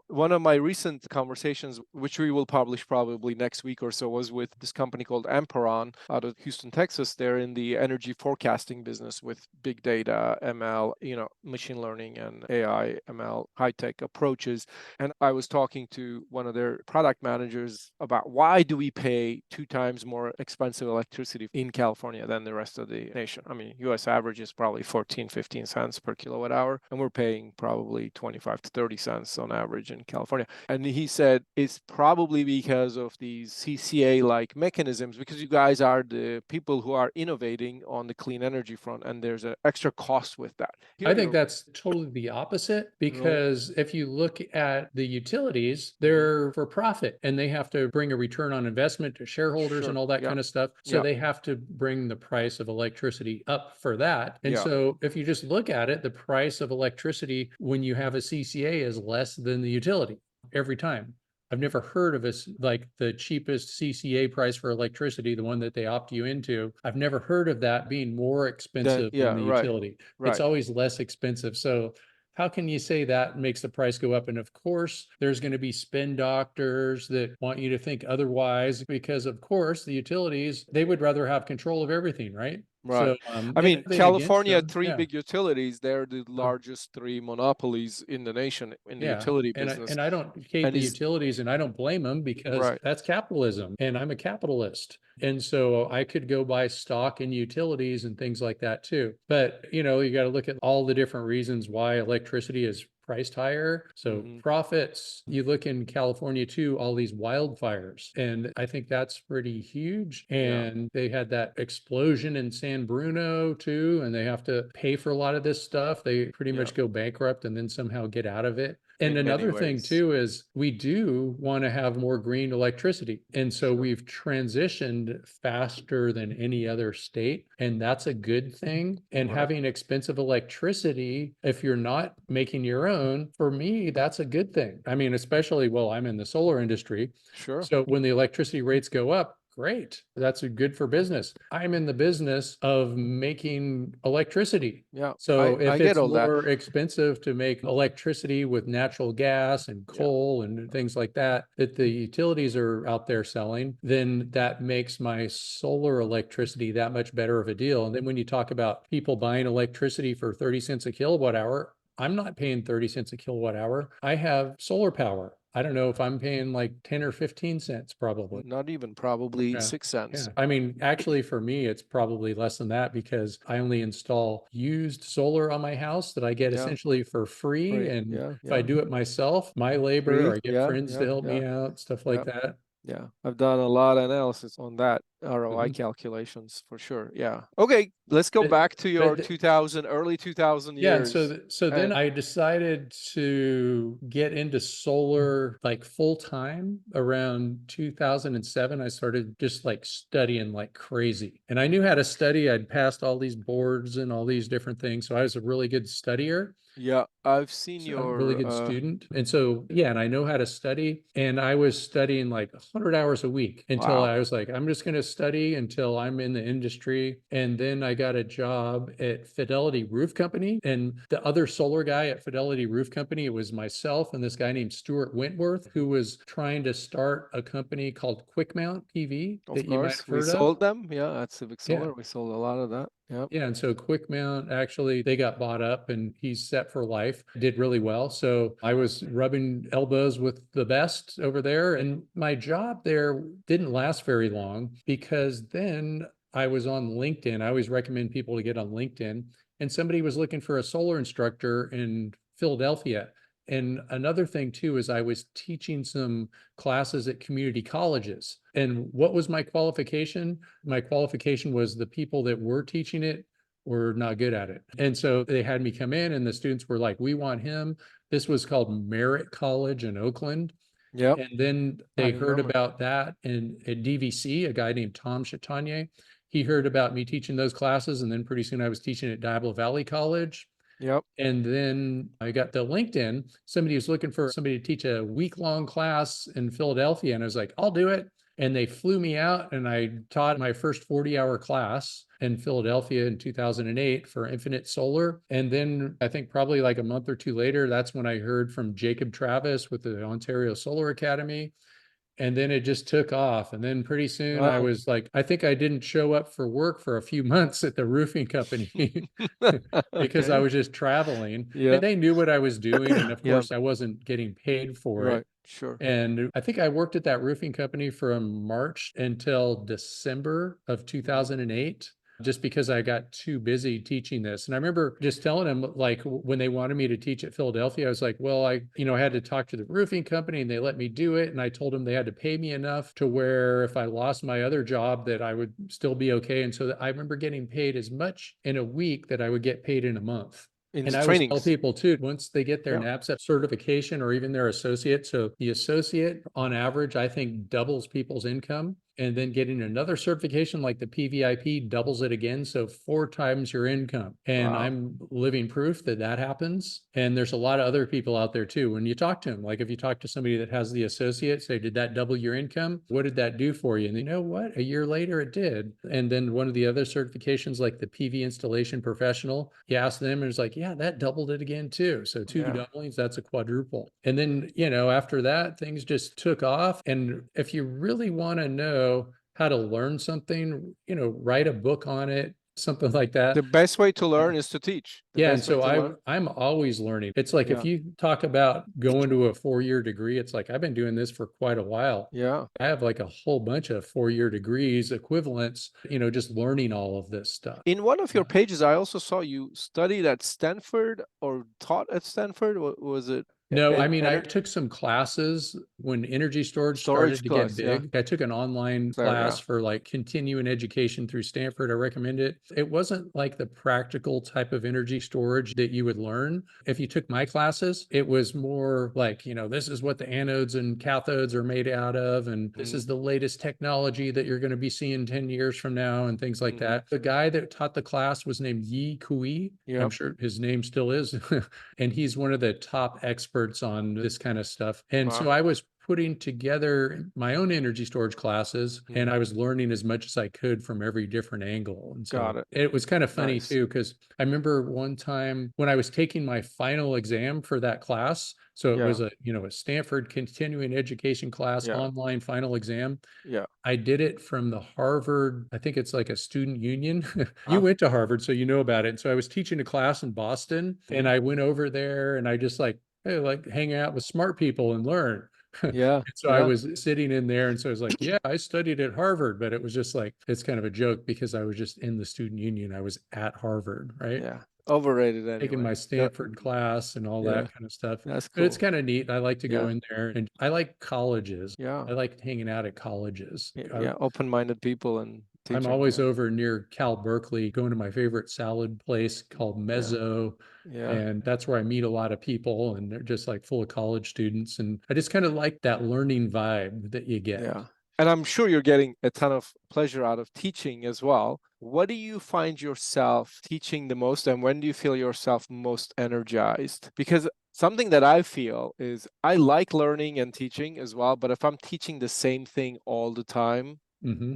one of my recent conversations, which we will publish probably next week or so, was with this company called Amperon out of Houston, Texas. They're in the energy forecasting business with big data, ML, machine learning and AI, ML, high-tech approaches. And I was talking to one of their product managers about why do we pay 2 times more expensive electricity in California than the rest of the nation? I mean, US average is probably 14, 15 cents per kilowatt hour, and we're paying probably 25, 30 cents on average in California. And he said it's probably because of these CCA-like mechanisms, because you guys are the people who are innovating on the clean energy front, and there's an extra cost with that. I think that's totally the opposite, because if you look at the utilities, they're for profit and they have to bring a return on investment to shareholders and all that kind of stuff. So they have to bring the price of electricity up for that. And so if you just look at it, the price of electricity when you have a CCA is less than the utility every time. I've never heard of like the cheapest CCA price for electricity, the one that they opt you into. I've never heard of that being more expensive than the utility. It's always less expensive. So how can you say that makes the price go up? And of course, there's going to be spin doctors that want you to think otherwise, because of course, the utilities, they would rather have control of everything, right? Right. So, I mean, California, three yeah. big utilities, they're the largest three monopolies in the nation in the utility business. And I don't hate the utilities, and I don't blame them, because that's capitalism and I'm a capitalist. And so I could go buy stock in utilities and things like that too. But, you got to look at all the different reasons why electricity is priced higher. So profits, you look in California too, all these wildfires. And I think that's pretty huge. And they had that explosion in San Bruno too, and they have to pay for a lot of this stuff. They pretty much go bankrupt and then somehow get out of it. And another thing too is we do want to have more green electricity. And so we've transitioned faster than any other state. And that's a good thing. And having expensive electricity, if you're not making your own, for me, that's a good thing. I mean, especially, well, I'm in the solar industry. So when the electricity rates go up, great. That's good for business. I'm in the business of making electricity. So if it's more expensive to make electricity with natural gas and coal and things like that, that the utilities are out there selling, then that makes my solar electricity that much better of a deal. And then when you talk about people buying electricity for 30 cents a kilowatt hour, I'm not paying 30 cents a kilowatt hour. I have solar power. I don't know if I'm paying like 10 or 15 cents, probably. Not even, probably 6 cents. I mean, actually, for me, it's probably less than that, because I only install used solar on my house that I get essentially for free. And if I do it myself, my labor, I get friends to help me out, stuff like that. Yeah, I've done a lot of analysis on that ROI calculations for sure. Yeah. Okay, let's go back to your early 2000 years. So then I decided to get into solar like full time around 2007. I started just like studying like crazy. And I knew how to study. I'd passed all these boards and all these different things. So I was a really good studier. Yeah, I've seen your really good student. And so, and I know how to study. And I was studying like 100 hours a week until I was like, I'm just going to study until I'm in the industry. And then I got a job at Fidelity Roof Company. And the other solar guy at Fidelity Roof Company, it was myself and this guy named Stuart Wentworth, who was trying to start a company called Quick Mount PV that you might have heard of. We sold them. Yeah, at Civic Solar. We sold a lot of that. Yeah. And so Quick Mount, actually, they got bought up and he's set for life, did really well. So I was rubbing elbows with the best over there. And my job there didn't last very long, because then I was on LinkedIn. I always recommend people to get on LinkedIn. And somebody was looking for a solar instructor in Philadelphia. And another thing too is I was teaching some classes at community colleges. And what was my qualification? My qualification was the people that were teaching it were not good at it. And so they had me come in and the students were like, we want him. This was called Merritt College in Oakland. And then they heard about that. And at DVC, a guy named Tom Chatagnier, he heard about me teaching those classes. And then pretty soon I was teaching at Diablo Valley College. And then I got the LinkedIn. Somebody was looking for somebody to teach a week-long class in Philadelphia. And I was like, I'll do it. And they flew me out and I taught my first 40-hour class in Philadelphia in 2008 for Infinite Solar. And then I think probably like a month or two later, that's when I heard from Jacob Travis with the Ontario Solar Academy. And then it just took off. And then pretty soon I was like, I think I didn't show up for work for a few months at the roofing company because I was just traveling. And they knew what I was doing. And of course, I wasn't getting paid for it. And I think I worked at that roofing company from March until December of 2008. just because I got too busy teaching this. And I remember just telling them, like, when they wanted me to teach at Philadelphia, I was like, well, I had to talk to the roofing company and they let me do it. And I told them they had to pay me enough to where if I lost my other job, that I would still be okay. And so I remember getting paid as much in a week that I would get paid in a month. In And the I always tell trainings. people too, once they get their Yeah. NABCEP certification or even their associate, so the associate on average, I think doubles people's income. And then getting another certification like the PVIP doubles it again. So 4 times your income. And Wow. I'm living proof that that happens. And there's a lot of other people out there too. When you talk to them, like if you talk to somebody that has the associate, say, did that double your income? What did that do for you? And you know what? A year later, it did. And then one of the other certifications, like the PV installation professional, you ask them and it's like, yeah, that doubled it again too. So 2 doublings, that's a quadruple. And then, after that, things just took off. And if you really want to know how to learn something, write a book on it, something like that. The best way to learn is to teach. Yeah. And so I'm always learning. It's like if you talk about going to a 4-year degree, it's like I've been doing this for quite a while. Yeah. I have like a whole bunch of 4-year degrees equivalents, just learning all of this stuff. In one of your pages, I also saw you studied at Stanford or taught at Stanford. What was it? No, I mean, I took some classes when energy storage started to get big. I took an online class for like continuing education through Stanford. I recommend it. It wasn't like the practical type of energy storage that you would learn. If you took my classes, it was more like, this is what the anodes and cathodes are made out of. And this is the latest technology that you're going to be seeing 10 years from now and things like that. The guy that taught the class was named Yi Kui. I'm sure his name still is. And he's one of the top experts on this kind of stuff. And so I was putting together my own energy storage classes and I was learning as much as I could from every different angle. And so it was kind of funny too, because I remember one time when I was taking my final exam for that class. So it was a Stanford continuing education class, online final exam. I did it from the Harvard, I think it's like a student union. You went to Harvard, so you know about it. And so I was teaching a class in Boston and I went over there and I just like hang out with smart people and learn. So I was sitting in there. And so I was like, yeah, I studied at Harvard, but it was just like, it's kind of a joke because I was just in the student union. I was at Harvard, right? Yeah. Overrated anyway. Taking my Stanford class and all that kind of stuff. That's cool. But it's kind of neat. I like to go in there and I like colleges. Yeah. I like hanging out at colleges. Yeah. Open-minded people and teaching. I'm always over near Cal Berkeley going to my favorite salad place called Mezzo. And that's where I meet a lot of people and they're just like full of college students. And I just kind of like that learning vibe that you get. Yeah. And I'm sure you're getting a ton of pleasure out of teaching as well. What do you find yourself teaching the most and when do you feel yourself most energized? Because something that I feel is I like learning and teaching as well, but if I'm teaching the same thing all the time,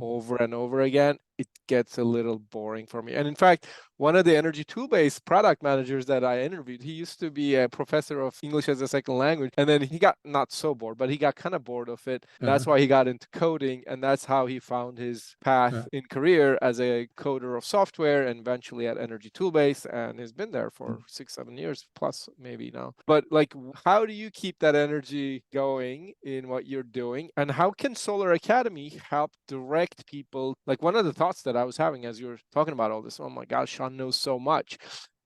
over and over again, it gets a little boring for me. And in fact, one of the Energy Toolbase product managers that I interviewed, he used to be a professor of English as a second language. And then he got not so bored, but he got kind of bored of it. That's why he got into coding. And that's how he found his path in career as a coder of software and eventually at Energy Toolbase. And he's been there for 6-7 years plus maybe now. But like, how do you keep that energy going in what you're doing? And how can Solar Academy help direct people? Like one of the thoughts that I was having as you were talking about all this, oh my gosh, Sean knows so much.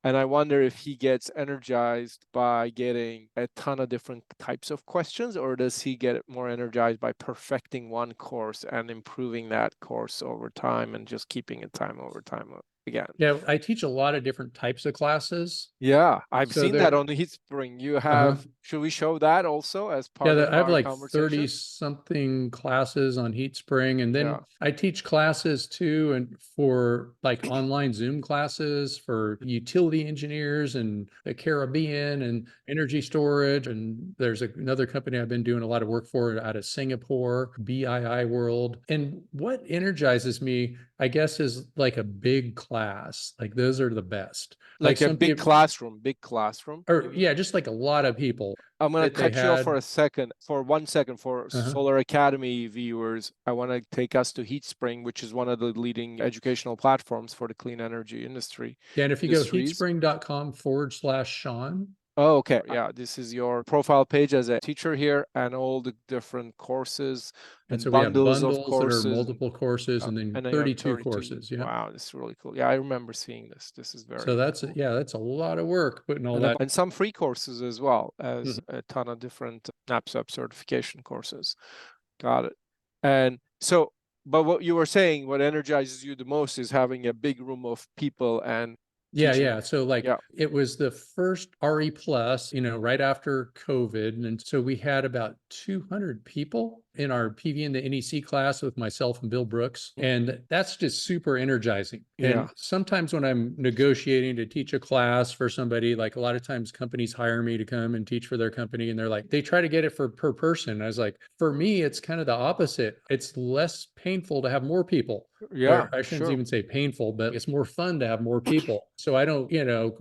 And I wonder if he gets energized by getting a ton of different types of questions, or does he get more energized by perfecting one course and improving that course over time and just keeping it time over time again? Yeah, I teach a lot of different types of classes. Yeah, I've seen that on the HeatSpring. You have, should we show that also as part of our conversation? Yeah, I have like 30 something classes on HeatSpring. And then I teach classes too, and for like online Zoom classes for utility engineers and the Caribbean and energy storage. And there's another company I've been doing a lot of work for out of Singapore, BII World. And what energizes me, I guess, is like a big class. Like those are the best. Like a big classroom. Or yeah, just like a lot of people. I'm going to cut you off for 1 second for Solar Academy viewers. I want to take us to HeatSpring, which is one of the leading educational platforms for the clean energy industry. Yeah, and if you go heatspring.com/Sean, Oh, okay. Yeah, this is your profile page as a teacher here, and all the different courses And and so we have bundles of bundles that are courses. multiple courses, and then And then you have 32 32. courses. Yeah. Wow, this is really cool. Yeah, I remember seeing this. This is So very that's, cool. yeah, that's a lot of work putting all And, that. and some free courses as well as Mhm. a ton of different NAPSAP certification courses. Got it. And so, but what you were saying, what energizes you the most is having a big room of people and Yeah, teaching. yeah. So like Yeah. it was the first RE plus, right after COVID. And so we had about 200 people in our PV and the NEC class with myself and Bill Brooks. And that's just super energizing. Yeah. And sometimes when I'm negotiating to teach a class for somebody, like a lot of times companies hire me to come and teach for their company, and they're like, they try to get it for per person. I was like, for me, it's kind of the opposite. It's less painful to have more people. Yeah, Or I shouldn't sure. even say painful, but it's more fun to have more people. So I don't,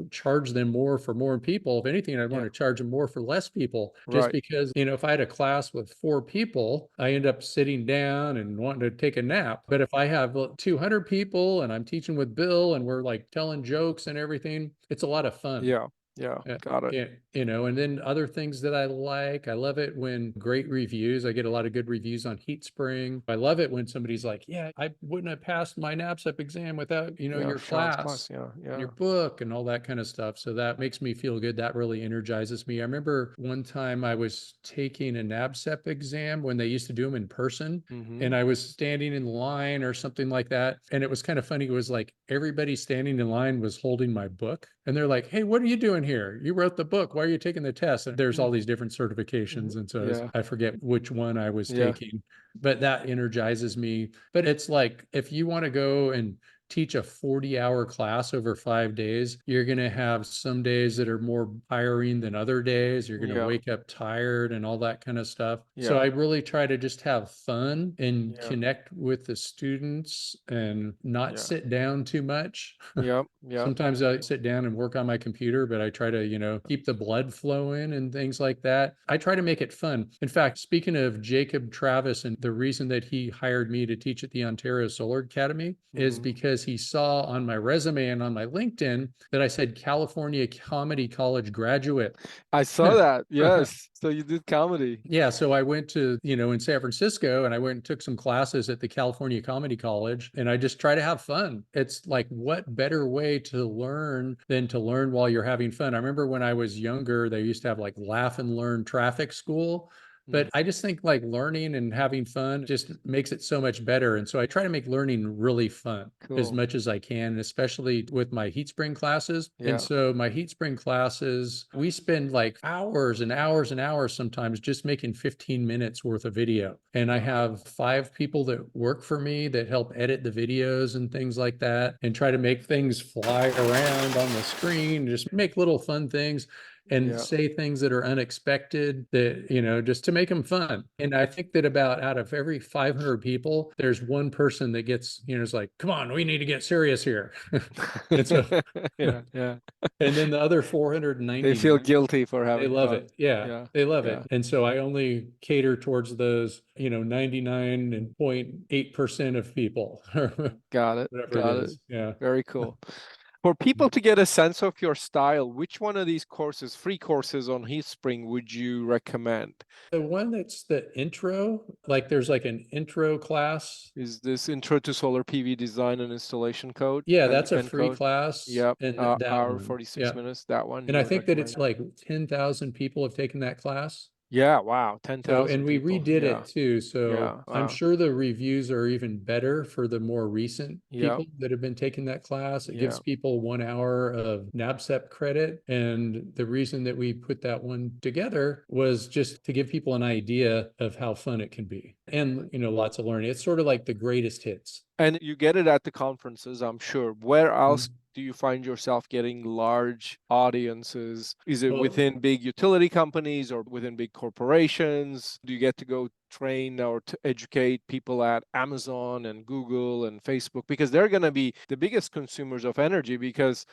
charge them more for more people. If anything, I want Yeah. to charge them more for less people, just Right. because, if I had a class with 4 people, I end up sitting down and wanting to take a nap. But if I have 200 people and I'm teaching with Bill and we're like telling jokes and everything, it's a lot of fun. Yeah. Yeah. Got it. And then other things that I love it when great reviews. I get a lot of good reviews on HeatSpring. I love it when somebody's like, yeah, I wouldn't have passed my NAPSEP exam without, Yeah, your Sean's class, Yeah. Yeah. your book and all that kind of stuff. So that makes me feel good. That really energizes me. I remember one time I was taking a NABCEP exam when they used to do them in person, and I was standing in line or something like that. And it was kind of funny. It was like everybody standing in line was holding my book, and they're like, hey, what are you doing here? You wrote the book. Why are you taking the test? And there's all these different certifications. And so Yeah. I forget which one I was Yeah. taking, but that energizes me. But it's like, if you want to go and teach a 40-hour class over 5 days, you're going to have some days that are more tiring than other days. You're going to Yeah. wake up tired and all that kind of stuff. So Yeah. I really try to just have fun and Yeah. connect with the students and not Yeah. sit down too much. Yeah. Yeah. Sometimes I sit down and work on my computer, but I try to, keep the blood flowing and things like that. I try to make it fun. In fact, speaking of Jacob Travis, and the reason that he hired me to teach at the Ontario Solar Academy is because he saw on my resume and on my LinkedIn that I said California Comedy College graduate. I saw that. Yes. So you did comedy. Yeah, so I went to, in San Francisco, and I went and took some classes at the California Comedy College, and I just try to have fun. It's like, what better way to learn than to learn while you're having fun? I remember when I was younger, they used to have like laugh and learn traffic school. But I just think like learning and having fun just makes it so much better. And so I try to make learning really fun as Cool. much as I can, especially with my heat spring classes. Yeah. And so my heat spring classes, we spend like hours and hours and hours sometimes just making 15 minutes worth of video. And I have 5 people that work for me that help edit the videos and things like that, and try to make things fly around on the screen, just make little fun things and say things that are unexpected, that, just to make them fun. And I think that about out of every 500 people, there's one person that gets, is like, come on, we need to get serious here. And so, Yeah. Yeah. and then the other They 490, feel guilty for they having love fun. it. Yeah, Yeah. they love Yeah. it. And so I only cater towards those, 99.8% of people, or Got it. whatever it Got it. is. Yeah. Very cool. For people to get a sense of your style, which one of these courses, free courses on HeatSpring, would you recommend? The one that's the intro, like there's like an intro class. Is this Intro to Solar PV Design and Installation Code? Yeah, that's a free code? class. Yep. And that Hour, one. 46 Yeah. minutes. That one. And You I would think that recommend? it's like 10,000 people have taken that class. Yeah. Wow. So, 10,000 and we people. redid Yeah. it too. So Yeah. I'm Wow. sure the reviews are even better for the more recent Yeah. people that have been taking that class. It Yeah. gives people 1 hour of NABCEP credit. And the reason that we put that one together was just to give people an idea of how fun it can be. And, lots of learning. It's sort of like the greatest hits. And you get it at the conferences, I'm sure. Where else Mhm. do you find yourself getting large audiences? Is it Well, within big utility companies or within big corporations? Do you get to go train or to educate people at Amazon and Google and Facebook? Because they're going to be the biggest consumers of energy, because,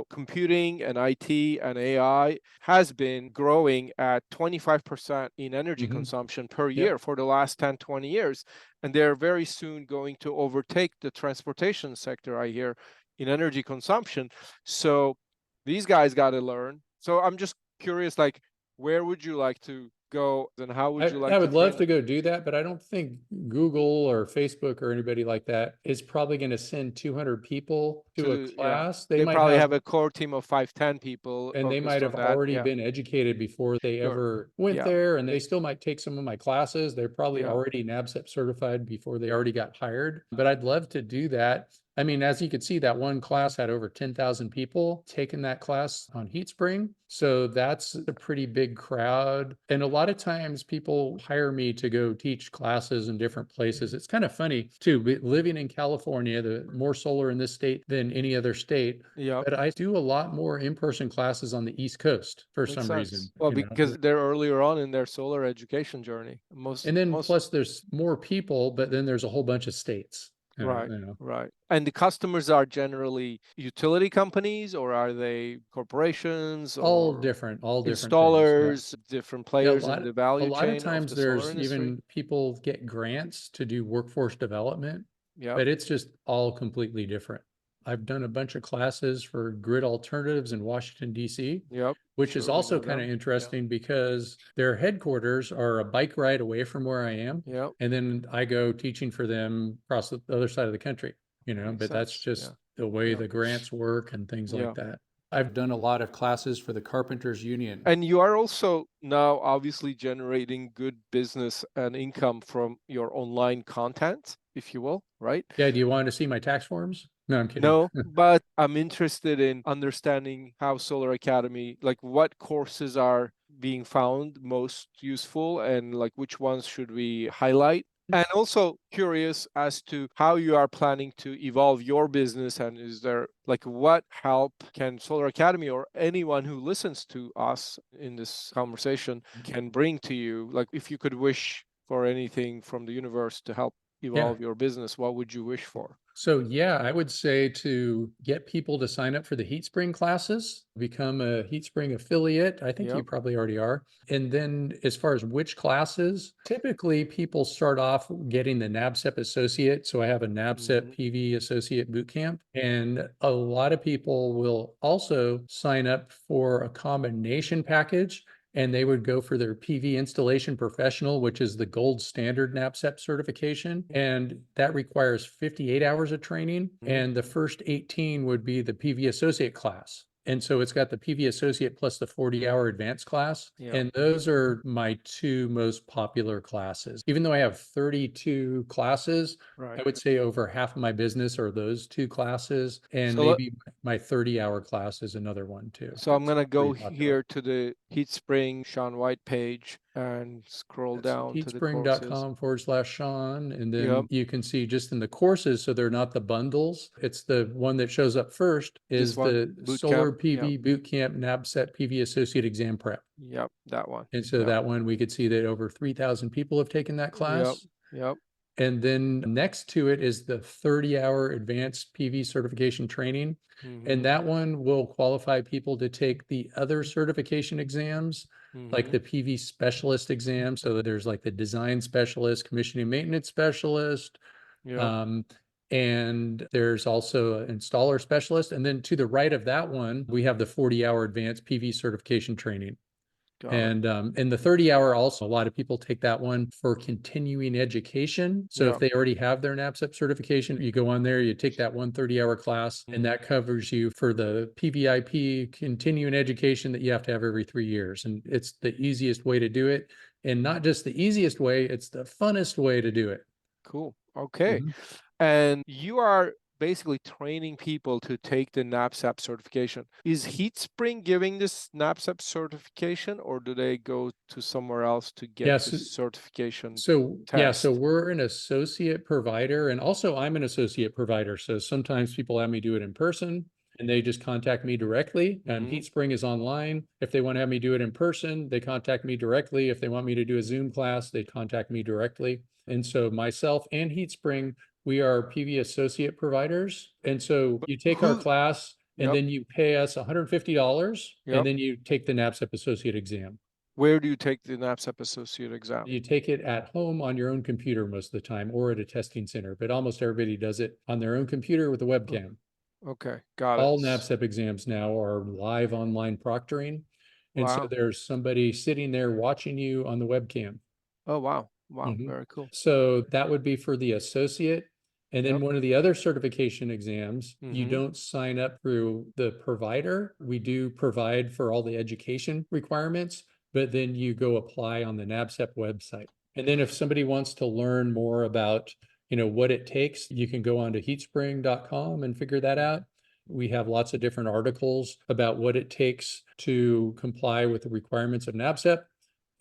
computing and IT and AI has been growing at 25% in energy consumption per year for the last 10, 20 years. And they're very soon going to overtake the transportation sector, I hear, in energy consumption. So these guys got to learn. So I'm just curious, like, where would you like to go and how would you like I to would love train to them? go do that, but I don't think Google or Facebook or anybody like that is probably going to send 200 people to a Yeah, class. They they might probably have, have a core team of 5, 10 people and they might focused have on that. already Yeah, been educated before they sure. ever went Yeah, there, and they still might take some of my classes. They're probably yeah, already NABCEP certified before they already got hired, but I'd love to do that. I mean, as you could see, that one class had over 10,000 people taking that class on HeatSpring. So that's a pretty big crowd. And a lot of times people hire me to go teach classes in different places. It's kind of funny too, living in California, the more solar in this state than any other state. yeah. But I do a lot more in-person classes on the East Coast for Makes some reason, sense. Well, you know. because they're earlier on in their solar education journey. And then Most plus there's more people, but then there's a whole bunch of states, Right, you know. right. And the customers are generally utility companies, or are they corporations or All different things. Yeah. installers, different Yeah, players in the a value lot of chain of times the solar there's industry? even people get grants to do workforce development, Yep, but it's just all completely different. I've done a bunch of classes for grid alternatives in Washington, DC, yep. which is Sure, we also know kind of them. Yeah, interesting because their headquarters are a bike ride away from where I am. yep. And then I go teaching for them across the other side of the country, Makes but that's sense. Yeah, just the way yeah, the grants work and things like yeah. that. I've done a lot of classes for the Carpenters Union. And you are also now obviously generating good business and income from your online content, if you will, right? Yeah, do you want to see my tax forms? No, I'm kidding. No, but I'm interested in understanding how Solar Academy, like what courses are being found most useful and like which ones should we highlight? And also curious as to how you are planning to evolve your business, and is there like what help can Solar Academy or anyone who listens to us in this conversation can bring to you? Like if you could wish for anything from the universe to help Yeah. evolve your business, what would you wish for? So yeah, I would say to get people to sign up for the HeatSpring classes, become a HeatSpring affiliate. I think you Yep. probably already are. And then as far as which classes, typically people start off getting the NABCEP associate. So I have a NABCEP Mhm. PV associate bootcamp. And a lot of people will also sign up for a combination package, and they would go for their PV installation professional, which is the gold standard NABCEP certification. And that requires 58 hours of training. Mhm. And the first 18 would be the PV associate class. And so it's got the PV associate plus the 40-hour advanced class. Yeah. And those are my two most popular classes. Even though I have 32 classes, Right. I would say over half of my business are those two classes, and So let, maybe my 30-hour class is another one too. so I'm It's gonna pretty go popular. here to the HeatSpring Sean White page and scroll That's down to the courses. heatspring.com/Sean. And Yep. then you can see just in the courses, so they're not the bundles. It's the one that shows up first This is one, the boot camp. Solar Yep. PV Bootcamp NABCEP PV Associate Exam Prep. Yep. That one. And so Yep. that one, we could see that over 3,000 people have taken that Yep. class. Yep. And then next to it is the 30-hour advanced PV certification training. Mm-hmm. And that one will qualify people to take the other certification exams, like Mm-hmm. the PV specialist exam. So that there's like the design specialist, commissioning maintenance specialist, Yep. um, and there's also an installer specialist. And then to the right of that one, we have the 40-hour advanced PV certification training. Got it. And the 30-hour also, a lot of people take that one for continuing education. So if Yeah. they already have their NABCEP certification, you go on there, you take that one 30-hour class, and that covers you for the PVIP continuing education that you have to have every 3 years. And it's the easiest way to do it. And not just the easiest way, it's the funnest way to do it. Cool. Okay. Mhm. And you are basically training people to take the NABCEP certification. Is HeatSpring giving this NABCEP certification, or do they go to somewhere else to get Yes. this certification So yeah, so test? we're an associate provider, and also I'm an associate provider. So sometimes people have me do it in person and they just contact me directly. Mhm. HeatSpring is online. If they want to have me do it in person, they contact me directly. If they want me to do a Zoom class, they contact me directly. And so myself and HeatSpring, we are PV associate providers. And so But you take our who? class and Yep. then you pay us $150, and Yep. then you take the NABCEP associate exam. Where do you take the NABCEP associate exam? You take it at home on your own computer most of the time, or at a testing center, but almost everybody does it on their own computer with a Oh, webcam. okay, got it. All NABCEP exams now are live online proctoring. And so Wow. there's somebody sitting there watching you on the webcam. Oh, wow. Wow. Mhm. Very cool. So that would be for the associate. And then Yep. one of the other certification exams, you Mm-hmm. don't sign up through the provider. We do provide for all the education requirements, but then you go apply on the NABCEP website. And then if somebody wants to learn more about, what it takes, you can go on to heatspring.com and figure that out. We have lots of different articles about what it takes to comply with the requirements of NABCEP.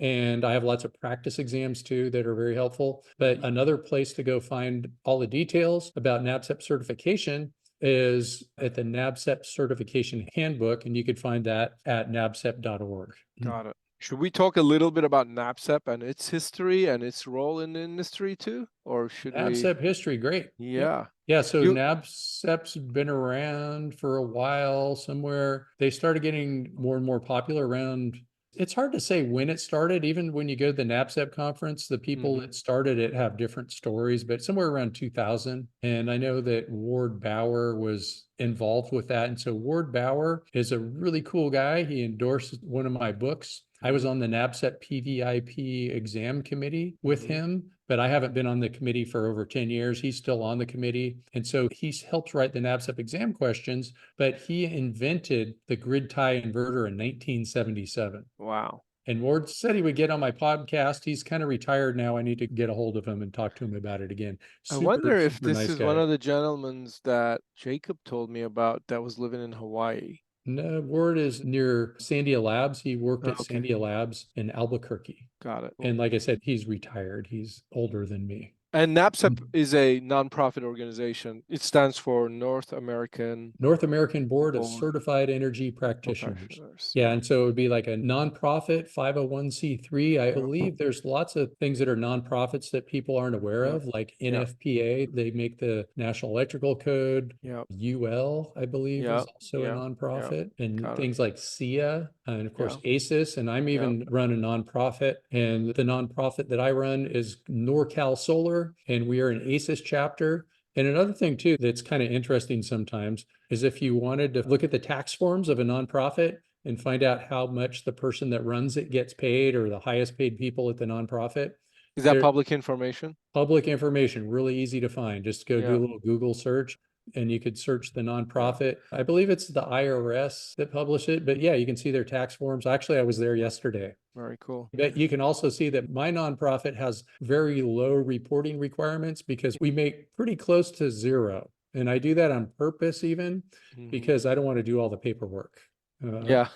And I have lots of practice exams too that are very helpful. But another place to go find all the details about NABCEP certification is at the NABCEP certification handbook, and you could find that at nabcep.org. Got it. Should we talk a little bit about NABCEP and its history and its role in the industry too? Or should we? NABCEP history, great. Yeah. Yeah, so You, NABCEP's been around for a while somewhere. They started getting more and more popular around, it's hard to say when it started. Even when you go to the NABCEP conference, the people Mhm. that started it have different stories, but somewhere around 2000. And I know that Ward Bauer was involved with that. And so Ward Bauer is a really cool guy. He endorsed one of my books. I was on the NABCEP PVIP exam committee with him, but I haven't been on the committee for over 10 years. He's still on the committee. And so he helps write the NABCEP exam questions, but he invented the grid tie inverter in 1977. Wow. And Ward said he would get on my podcast. He's kind of retired now. I need to get a hold of him and talk to him about it again. I Super, wonder if super this nice is one guy. of the gentlemen that Jacob told me about that was living in Hawaii. No, Ward is near Sandia Labs. He worked Oh, at okay. Sandia Labs in Albuquerque. Got it. And like I said, he's retired. He's older than me. And NABCEP is a nonprofit organization. It stands for North American North American Board of Board Certified Energy of Practitioners. Professionals. Yeah, and so it would be like a nonprofit 501c3. I Yep. believe there's lots of things that are nonprofits that people aren't aware Yep. of, like Yep. NFPA. They make the National Electrical Code. Yep. UL, I believe, is Yep. also a Yep. Yep. nonprofit, and Got it. things like SIA, and of course Yep. ASIS. And I'm Yep. even run a nonprofit, and the nonprofit that I run is NorCal Solar, and we are an ASIS chapter. And another thing too that's kind of interesting sometimes is if you wanted to look at the tax forms of a nonprofit and find out how much the person that runs it gets paid, or the highest paid people at the nonprofit, Is that they're public information? public information, really easy to find. Just go do Yeah. a little Google search and you could search the Yeah. nonprofit. I believe it's the IRS that publish it, but yeah, you can see their tax forms. Actually, I was there yesterday. Very cool. But you can also see that my nonprofit has very low reporting requirements because we make pretty close to zero. And I do that on purpose, even because I don't want to do all the paperwork. Yeah.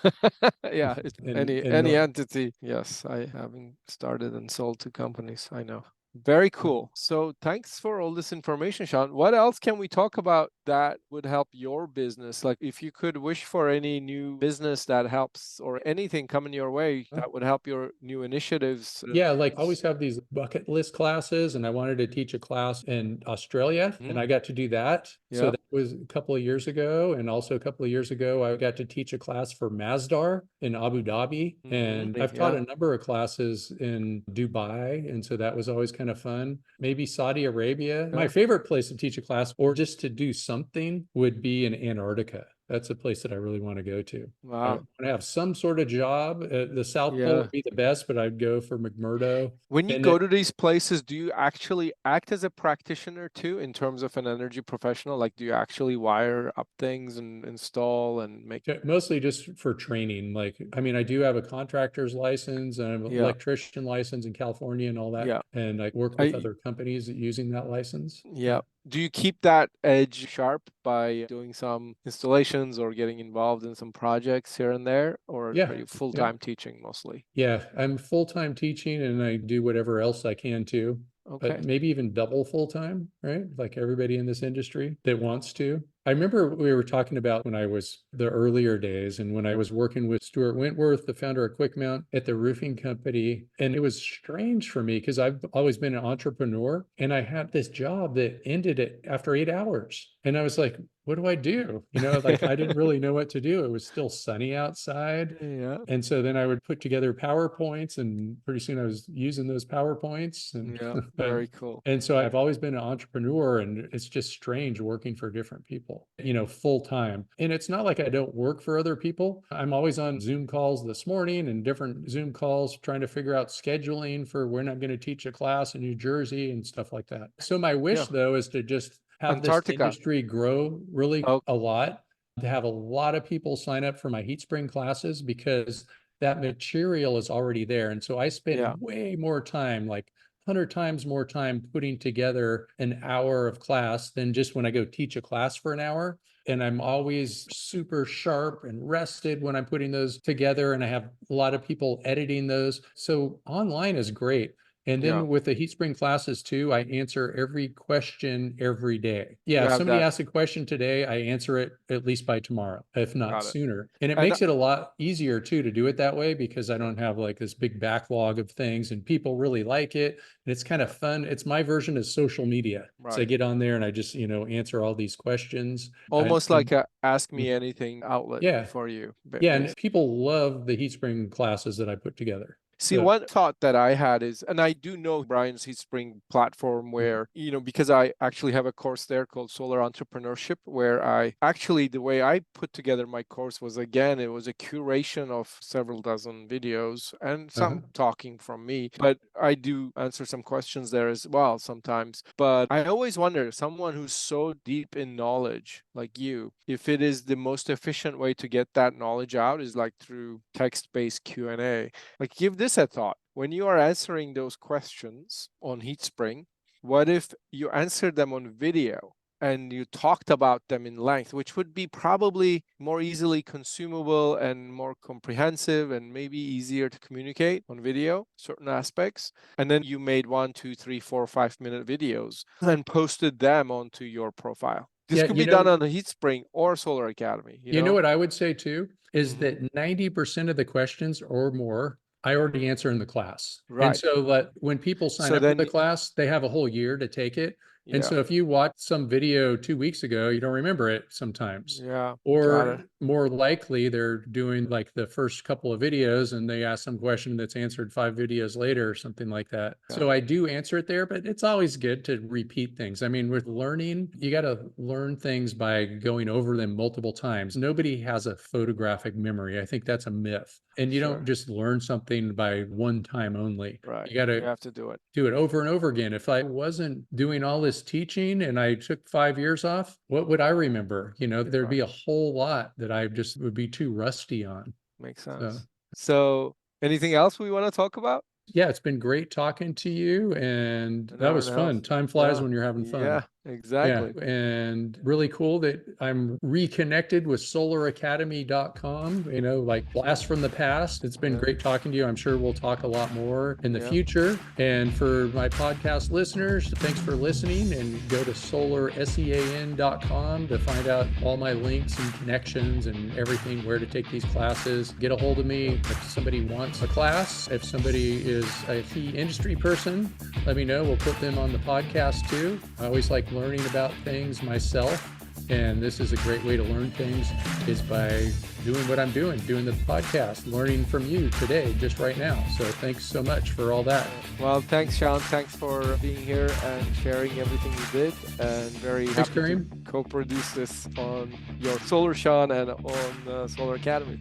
Yeah. It's and any entity. Yes. I haven't started and sold to companies. I know. Very cool. So thanks for all this information, Sean. What else can we talk about that would help your business? Like if you could wish for any new business that helps or anything coming your way that would help your new initiatives. Yeah, like I always have these bucket list classes, and I wanted to teach a class in Australia, and I got to do that. So Yeah. that was a couple of years ago. And also a couple of years ago, I got to teach a class for Masdar in Abu Dhabi. And I've taught Yeah. a number of classes in Dubai. And so that was always kind of fun. Maybe Saudi Arabia. My favorite place to teach a class or just to do something would be in Antarctica. That's a place that I really want to go to. I Wow. want to have some sort of job. The South Pole Yeah. would be the best, but I'd go for McMurdo. When you And go to these places, do you actually act as a practitioner too, in terms of an energy professional? Like, do you actually wire up things and install and make? mostly just for training. Like, I mean, I do have a contractor's license and an Yeah. electrician license in California and all that. Yeah. And I work with other companies using that license. Yeah. Do you keep that edge sharp by doing some installations or getting involved in some projects here and there? Or Yeah. are you full-time teaching mostly? Yeah, I'm full-time teaching and I do whatever else I can too. Okay. But maybe even double full-time, right? Like everybody in this industry that wants to. I remember we were talking about when I was the earlier days and when I was working with Stuart Wentworth, the founder of QuickMount at the roofing company. And it was strange for me because I've always been an entrepreneur and I had this job that ended it after 8 hours. And I was like, what do I do? Like I didn't really know what to do. It was still sunny outside. Yeah. And so then I would put together PowerPoints and pretty soon I was using those PowerPoints. And Yeah. Very cool. and so I've always been an entrepreneur and it's just strange working for different people. people, full time. And it's not like I don't work for other people. I'm always on Zoom calls this morning and different Zoom calls trying to figure out scheduling for when I'm going to teach a class in New Jersey and stuff like that. So my wish, though, is to just have this industry grow really a lot, to have a lot of people sign up for my heat spring classes, because that material is already there. And so I spend way more time, like 100 times more time putting together an hour of class than just when I go teach a class for an hour. And I'm always super sharp and rested when I'm putting those together. And I have a lot of people editing those. So online is great. And then with the heat spring classes too, I answer every question every day. If somebody asks a question today, I answer it at least by tomorrow, if not sooner. And it makes it a lot easier too to do it that way, because I don't have like this big backlog of things, and people really like it. And it's kind of fun. It's my version of social media. So I get on there and I just, answer all these questions. Almost like a ask me anything outlet for you. And people love the heat spring classes that I put together. See, one thought that I had is, and I do know Brian's Heat Spring platform where, because I actually have a course there called Solar Entrepreneurship, where the way I put together my course was, again, it was a curation of several dozen videos and some talking from me, but I do answer some questions there as well sometimes. But I always wonder, someone who's so deep in knowledge like you, if it is the most efficient way to get that knowledge out is like through text-based Q&A. Like, give this a thought. When you are answering those questions on Heat Spring, what if you answered them on video and you talked about them in length, which would be probably more easily consumable and more comprehensive and maybe easier to communicate on video, certain aspects. And then you made 1, 2, 3, 4, 5-minute videos and posted them onto your profile. This could be done on the Heat Spring or Solar Academy. You know what I would say too, is that 90% of the questions or more I already answer in the class. And so when people sign up for the class, they have a whole year to take it. And so if you watch some video 2 weeks ago, you don't remember it sometimes. Or more likely they're doing like the first couple of videos and they ask some question that's answered 5 videos later or something like that. So I do answer it there, but it's always good to repeat things. I mean, with learning, you got to learn things by going over them multiple times. Nobody has a photographic memory. I think that's a myth. And you don't just learn something by one time only. You have to do it over and over again. If I wasn't doing all this teaching and I took 5 years off, what would I remember? There'd be a whole lot that I just would be too rusty on. Makes sense. So anything else we want to talk about? Yeah, it's been great talking to you, and that was fun. Time flies when you're having fun. Yeah, exactly. Yeah, and really cool that I'm reconnected with solaracademy.com, like blast from the past. It's been great talking to you. I'm sure we'll talk a lot more in the future. And for my podcast listeners, thanks for listening, and go to solarsean.com to find out all my links and connections and everything, where to take these classes. Get a hold of me if somebody wants a class. If somebody is a key industry person, let me know. We'll put them on the podcast too. I always like learning about things myself, and this is a great way to learn things, is by doing what I'm doing the podcast, learning from you today, just right now. So thanks so much for all that. Well, thanks, Sean. Thanks for being here and sharing everything you did, and very happy to co-produce this on your Solar, Sean, and on Solar Academy.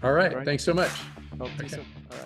All right. Thanks so much. Talk to you soon. All right.